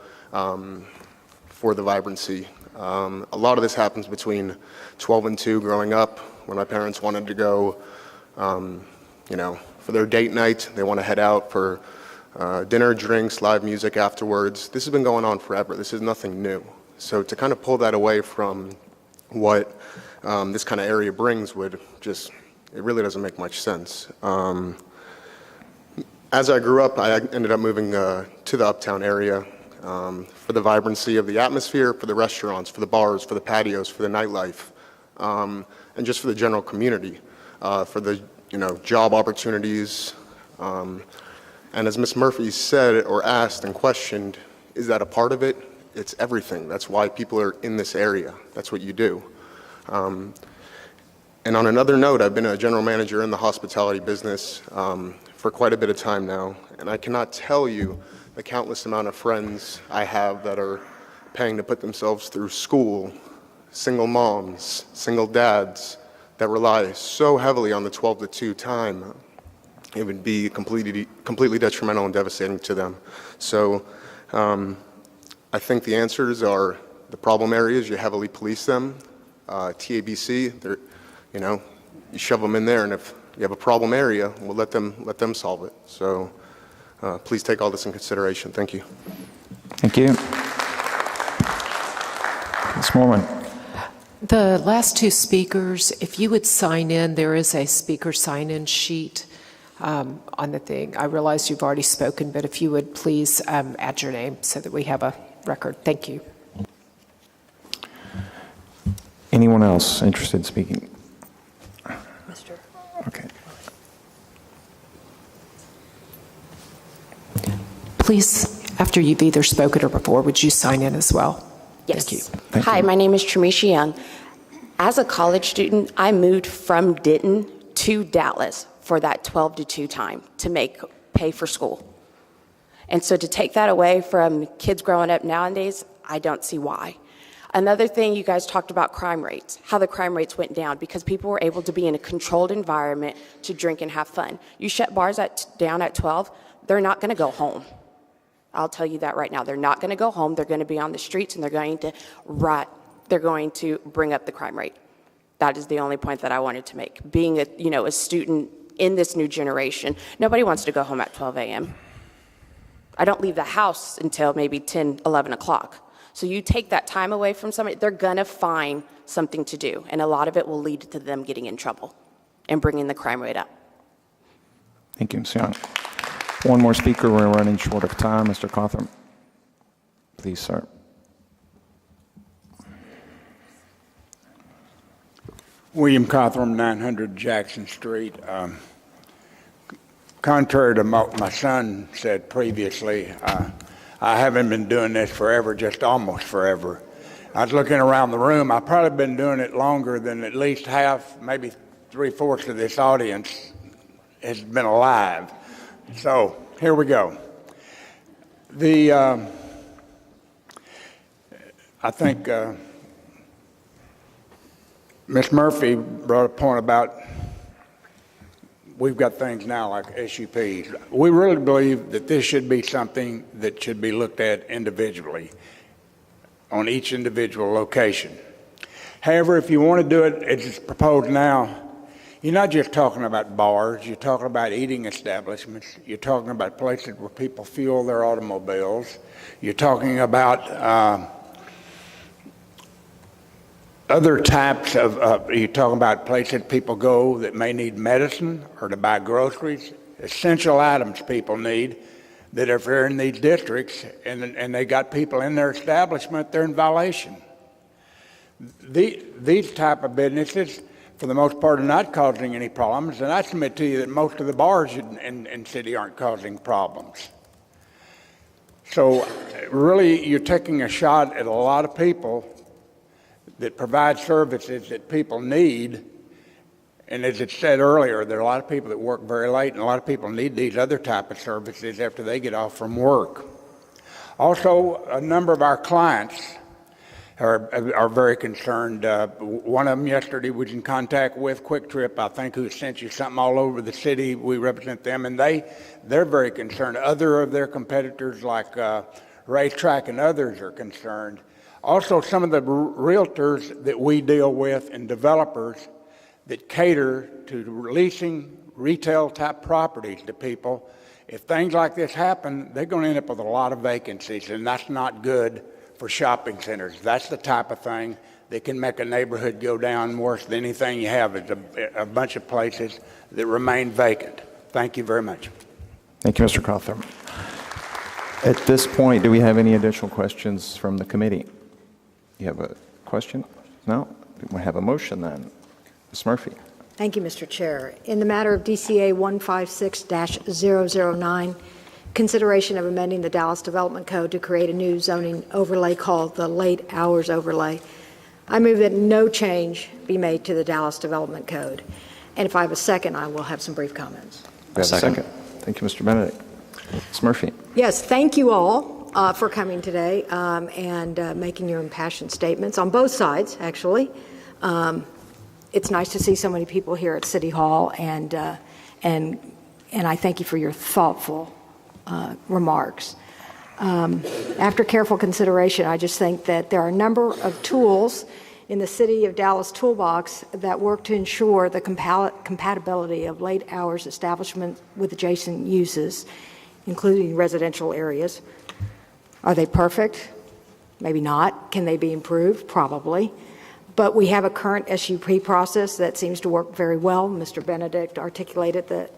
for the vibrancy. A lot of this happens between 12 and 2 growing up, when my parents wanted to go, for their date night. They want to head out for dinner, drinks, live music afterwards. This has been going on forever. This is nothing new. So to kind of pull that away from what this kind of area brings it really doesn't make much sense. As I grew up, I ended up moving to the uptown area for the vibrancy of the atmosphere, for the restaurants, for the bars, for the patios, for the nightlife, and just for the general community, for the job opportunities. And as Ms. Murphy said or asked and questioned, is that a part of it? It's everything. That's why people are in this area. That's what you do. And on another note, I've been a general manager in the hospitality business for quite a bit of time now, and I cannot tell you the countless amount of friends I have that are paying to put themselves through school, single moms, single dads that rely so heavily on the 12 to 2 time. It would be completely detrimental and devastating to them. So I think the answers are the problem areas, you heavily police them. TABC, you shove them in there, and if you have a problem area, we'll let them solve it. So please take all this in consideration. Thank you. Thank you. Ms. Mormon. The last two speakers, if you would sign in, there is a speaker sign-in sheet on the thing. I realize you've already spoken, but if you would please add your name so that we have a record. Thank you. Anyone else interested in speaking? Mr. Okay. Please, after you've either spoken or before, would you sign in as well? Yes. Thank you. Hi, my name is Tramisha Young. As a college student, I moved from Denton to Dallas for that 12 to 2 time to pay for school. And so to take that away from kids growing up nowadays, I don't see why. Another thing, you guys talked about crime rates, how the crime rates went down because people were able to be in a controlled environment to drink and have fun. You shut bars down at 12, they're not going to go home. I'll tell you that right now. They're not going to go home. They're going to be on the streets, and they're going to bring up the crime rate. That is the only point that I wanted to make. Being a student in this new generation, nobody wants to go home at 12 a.m. I don't leave the house until maybe 10, 11 o'clock. So you take that time away from somebody, they're going to find something to do, and a lot of it will lead to them getting in trouble and bringing the crime rate up. Thank you, Ms. Young. One more speaker. We're running short of time. Mr. Cawthorn, please, sir. William Cawthorn, 900 Jackson Street. Contrary to what my son said previously, I haven't been doing this forever, just almost forever. I was looking around the room. I've probably been doing it longer than at least half, maybe 3/4 of this audience has been alive. So here we go. I think Ms. Murphy brought a point about we've got things now like SUPs. We really believe that this should be something that should be looked at individually on each individual location. However, if you want to do it as it's proposed now, you're not just talking about bars, you're talking about eating establishments, you're talking about places where people fuel their automobiles, you're talking about other types you're talking about places people go that may need medicine or to buy groceries, essential items people need that if they're in these districts and they got people in their establishment, they're in violation. These type of businesses, for the most part, are not causing any problems, and I submit to you that most of the bars in city aren't causing problems. So really, you're taking a shot at a lot of people that provide services that people need, and as it said earlier, there are a lot of people that work very late, and a lot of people need these other type of services after they get off from work. Also, a number of our clients are very concerned. One of them yesterday was in contact with Quick Trip, I think, who sent you something all over the city. We represent them, and they're very concerned. Other of their competitors, like Racetrack and others, are concerned. Also, some of the realtors that we deal with and developers that cater to leasing retail-type properties to people, if things like this happen, they're going to end up with a lot of vacancies, and that's not good for shopping centers. That's the type of thing that can make a neighborhood go down worse than anything you have is a bunch of places that remain vacant. Thank you very much. Thank you, Mr. Cawthorn. At this point, do we have any additional questions from the committee? You have a question? No? We have a motion then. Ms. Murphy. Thank you, Mr. Chair. In the matter of DCA 156-009, consideration of amending the Dallas Development Code to create a new zoning overlay called the late hours overlay, I move that no change be made to the Dallas Development Code. And if I have a second, I will have some brief comments. We have a second. Thank you, Mr. Benedict. Ms. Murphy. Yes, thank you all for coming today and making your impassioned statements on both sides, actually. It's nice to see so many people here at City Hall, and I thank you for your thoughtful remarks. After careful consideration, I just think that there are a number of tools in the City of Dallas toolbox that work to ensure the compatibility of late hours establishment with adjacent uses, including residential areas. Are they perfect? Maybe not. Can they be improved? Probably. But we have a current SUP process that seems to work very well. Mr. Benedict articulated that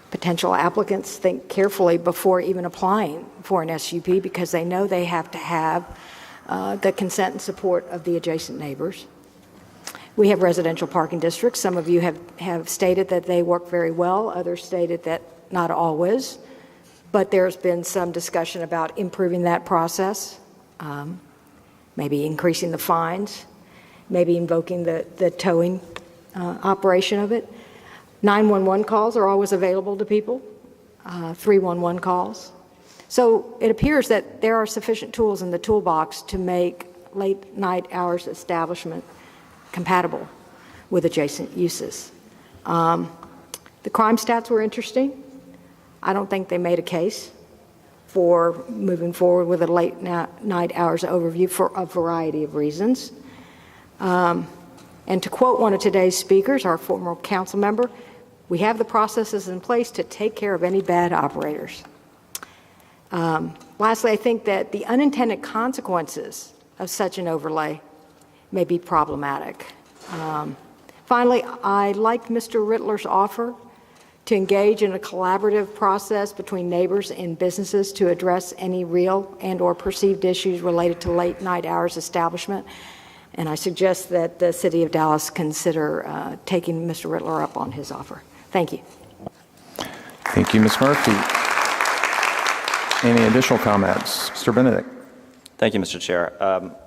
potential applicants think carefully before even applying for an SUP because they know they have to have the consent and support of the adjacent neighbors. We have residential parking districts. Some of you have stated that they work very well. Others stated that not always. But there's been some discussion about improving that process. Maybe increasing the fines, maybe invoking the towing operation of it. 911 calls are always available to people, 311 calls. So it appears that there are sufficient tools in the toolbox to make late night hours establishment compatible with adjacent uses. The crime stats were interesting. I don't think they made a case for moving forward with a late night hours overview for a variety of reasons. And to quote one of today's speakers, our former council member, we have the processes in place to take care of any bad operators. Lastly, I think that the unintended consequences of such an overlay may be problematic. Finally, I like Mr. Rittler's offer to engage in a collaborative process between neighbors and businesses to address any real and or perceived issues related to late night hours establishment. And I suggest that the City of Dallas consider taking Mr. Rittler up on his offer. Thank you. Thank you, Ms. Murphy. Any additional comments? Mr. Benedict. Thank you, Mr. Chair.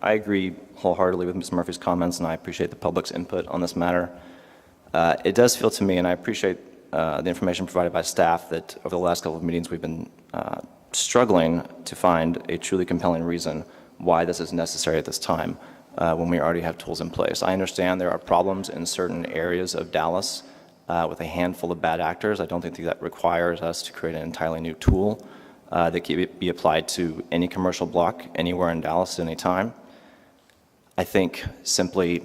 I agree wholeheartedly with Ms. Murphy's comments, and I appreciate the public's input on this matter. It does feel to me, and I appreciate the information provided by staff, that over the last couple of meetings we've been struggling to find a truly compelling reason why this is necessary at this time when we already have tools in place. I understand there are problems in certain areas of Dallas with a handful of bad actors. I don't think that requires us to create an entirely new tool that can be applied to any commercial block anywhere in Dallas at any time. I think simply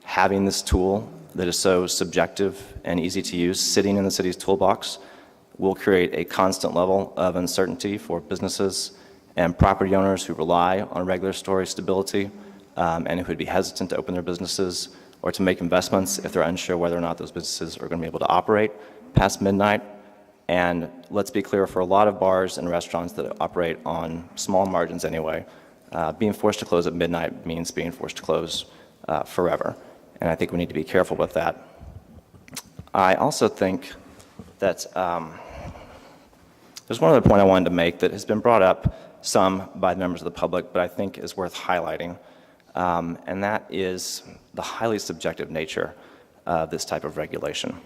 having this tool that is so subjective and easy to use sitting in the city's toolbox will create a constant level of uncertainty for businesses and property owners who rely on regular story stability and who would be hesitant to open their businesses or to make investments if they're unsure whether or not those businesses are going to be able to operate past midnight. And let's be clear, for a lot of bars and restaurants that operate on small margins anyway, being forced to close at midnight means being forced to close forever. And I think we need to be careful with that. I also think that there's one other point I wanted to make that has been brought up some by the members of the public, but I think is worth highlighting, and that is the highly subjective nature of this type of regulation.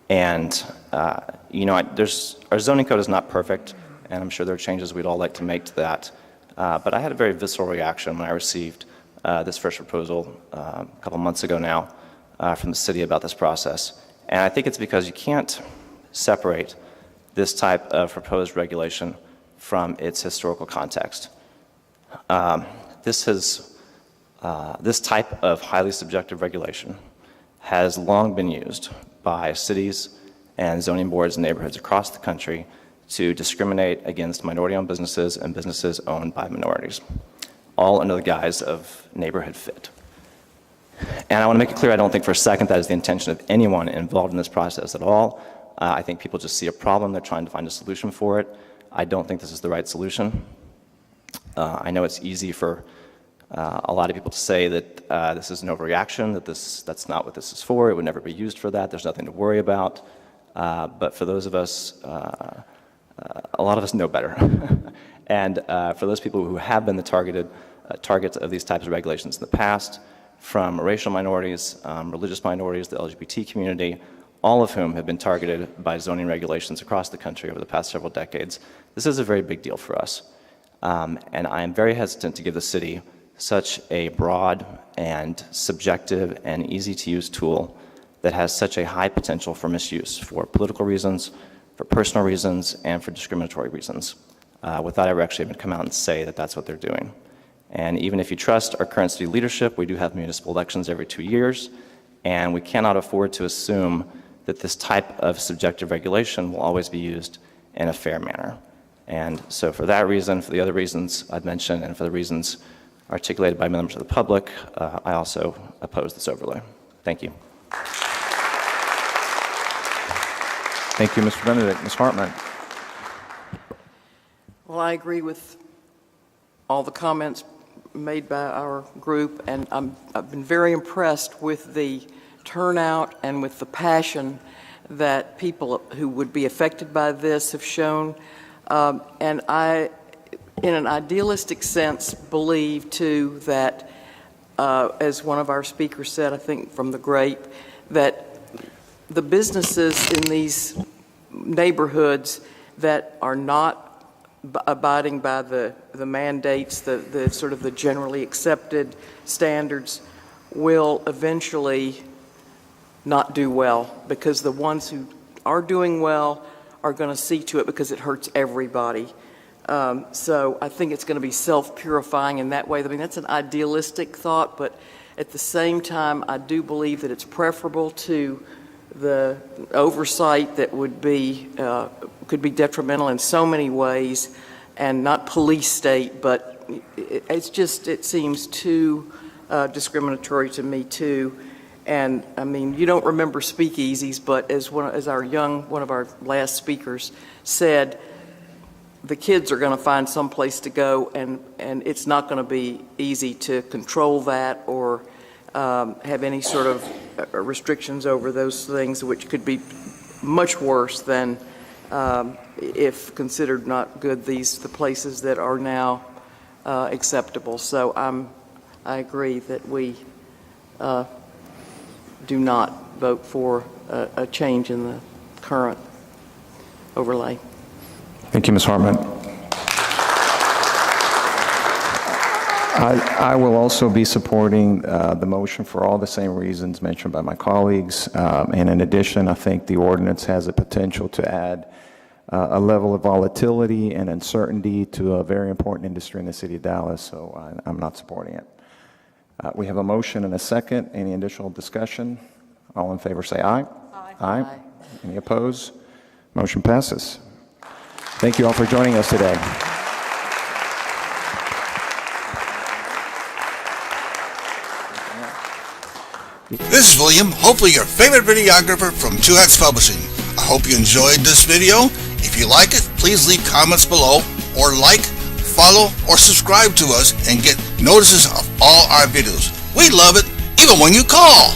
And, our zoning code is not perfect, and I'm sure there are changes we'd all like to make to that. But I had a very visceral reaction when I received this first proposal a couple months ago now from the city about this process. And I think it's because you can't separate this type of proposed regulation from its historical context. This type of highly subjective regulation has long been used by cities and zoning boards in neighborhoods across the country to discriminate against minority-owned businesses and businesses owned by minorities, all under the guise of neighborhood fit. And I want to make it clear, I don't think for a second that is the intention of anyone involved in this process at all. I think people just see a problem. They're trying to find a solution for it. I don't think this is the right solution. I know it's easy for a lot of people to say that this is an overreaction, that that's not what this is for. It would never be used for that. There's nothing to worry about. But for those of us, a lot of us know better. And for those people who have been the targets of these types of regulations in the past, from racial minorities, religious minorities, the LGBT community, all of whom have been targeted by zoning regulations across the country over the past several decades, this is a very big deal for us. And I am very hesitant to give the city such a broad and subjective and easy-to-use tool that has such a high potential for misuse for political reasons, for personal reasons, and for discriminatory reasons, without ever actually even come out and say that that's what they're doing. And even if you trust our current city leadership, we do have municipal elections every 2 years, and we cannot afford to assume that this type of subjective regulation will always be used in a fair manner. And so for that reason, for the other reasons I've mentioned, and for the reasons articulated by members of the public, I also oppose this overlay. Thank you. Thank you, Mr. Benedict. Ms. Hartman. Well, I agree with all the comments made by our group, and I've been very impressed with the turnout and with the passion that people who would be affected by this have shown. And I, in an idealistic sense, believe, too, that, as one of our speakers said, I think from the Grape, that the businesses in these neighborhoods that are not abiding by the mandates, the sort of the generally accepted standards, will eventually not do well, because the ones who are doing well are going to see to it, because it hurts everybody. So I think it's going to be self-purifying in that way. I mean, that's an idealistic thought, but at the same time, I do believe that it's preferable to the oversight that would be could be detrimental in so many ways, and not police state, but it seems too discriminatory to me too. And I mean, you don't remember speakeasies, but as one of our last speakers said, the kids are going to find some place to go, and it's not going to be easy to control that or have any sort of restrictions over those things, which could be much worse than if considered not good, the places that are now acceptable. So I agree that we do not vote for a change in the current overlay. Thank you, Ms. Hartman. I will also be supporting the motion for all the same reasons mentioned by my colleagues. And in addition, I think the ordinance has the potential to add a level of volatility and uncertainty to a very important industry in the city of Dallas, so I'm not supporting it. We have a motion and a second. Any additional discussion? All in favor say aye. Aye. Aye. Any opposed? Motion passes. Thank you all for joining us today. This is William, hopefully your favorite videographer from Two Hats Publishing. I hope you enjoyed this video. If you like it, please leave comments below, or like, follow, or subscribe to us and get notices of all our videos. We love it, even when you call.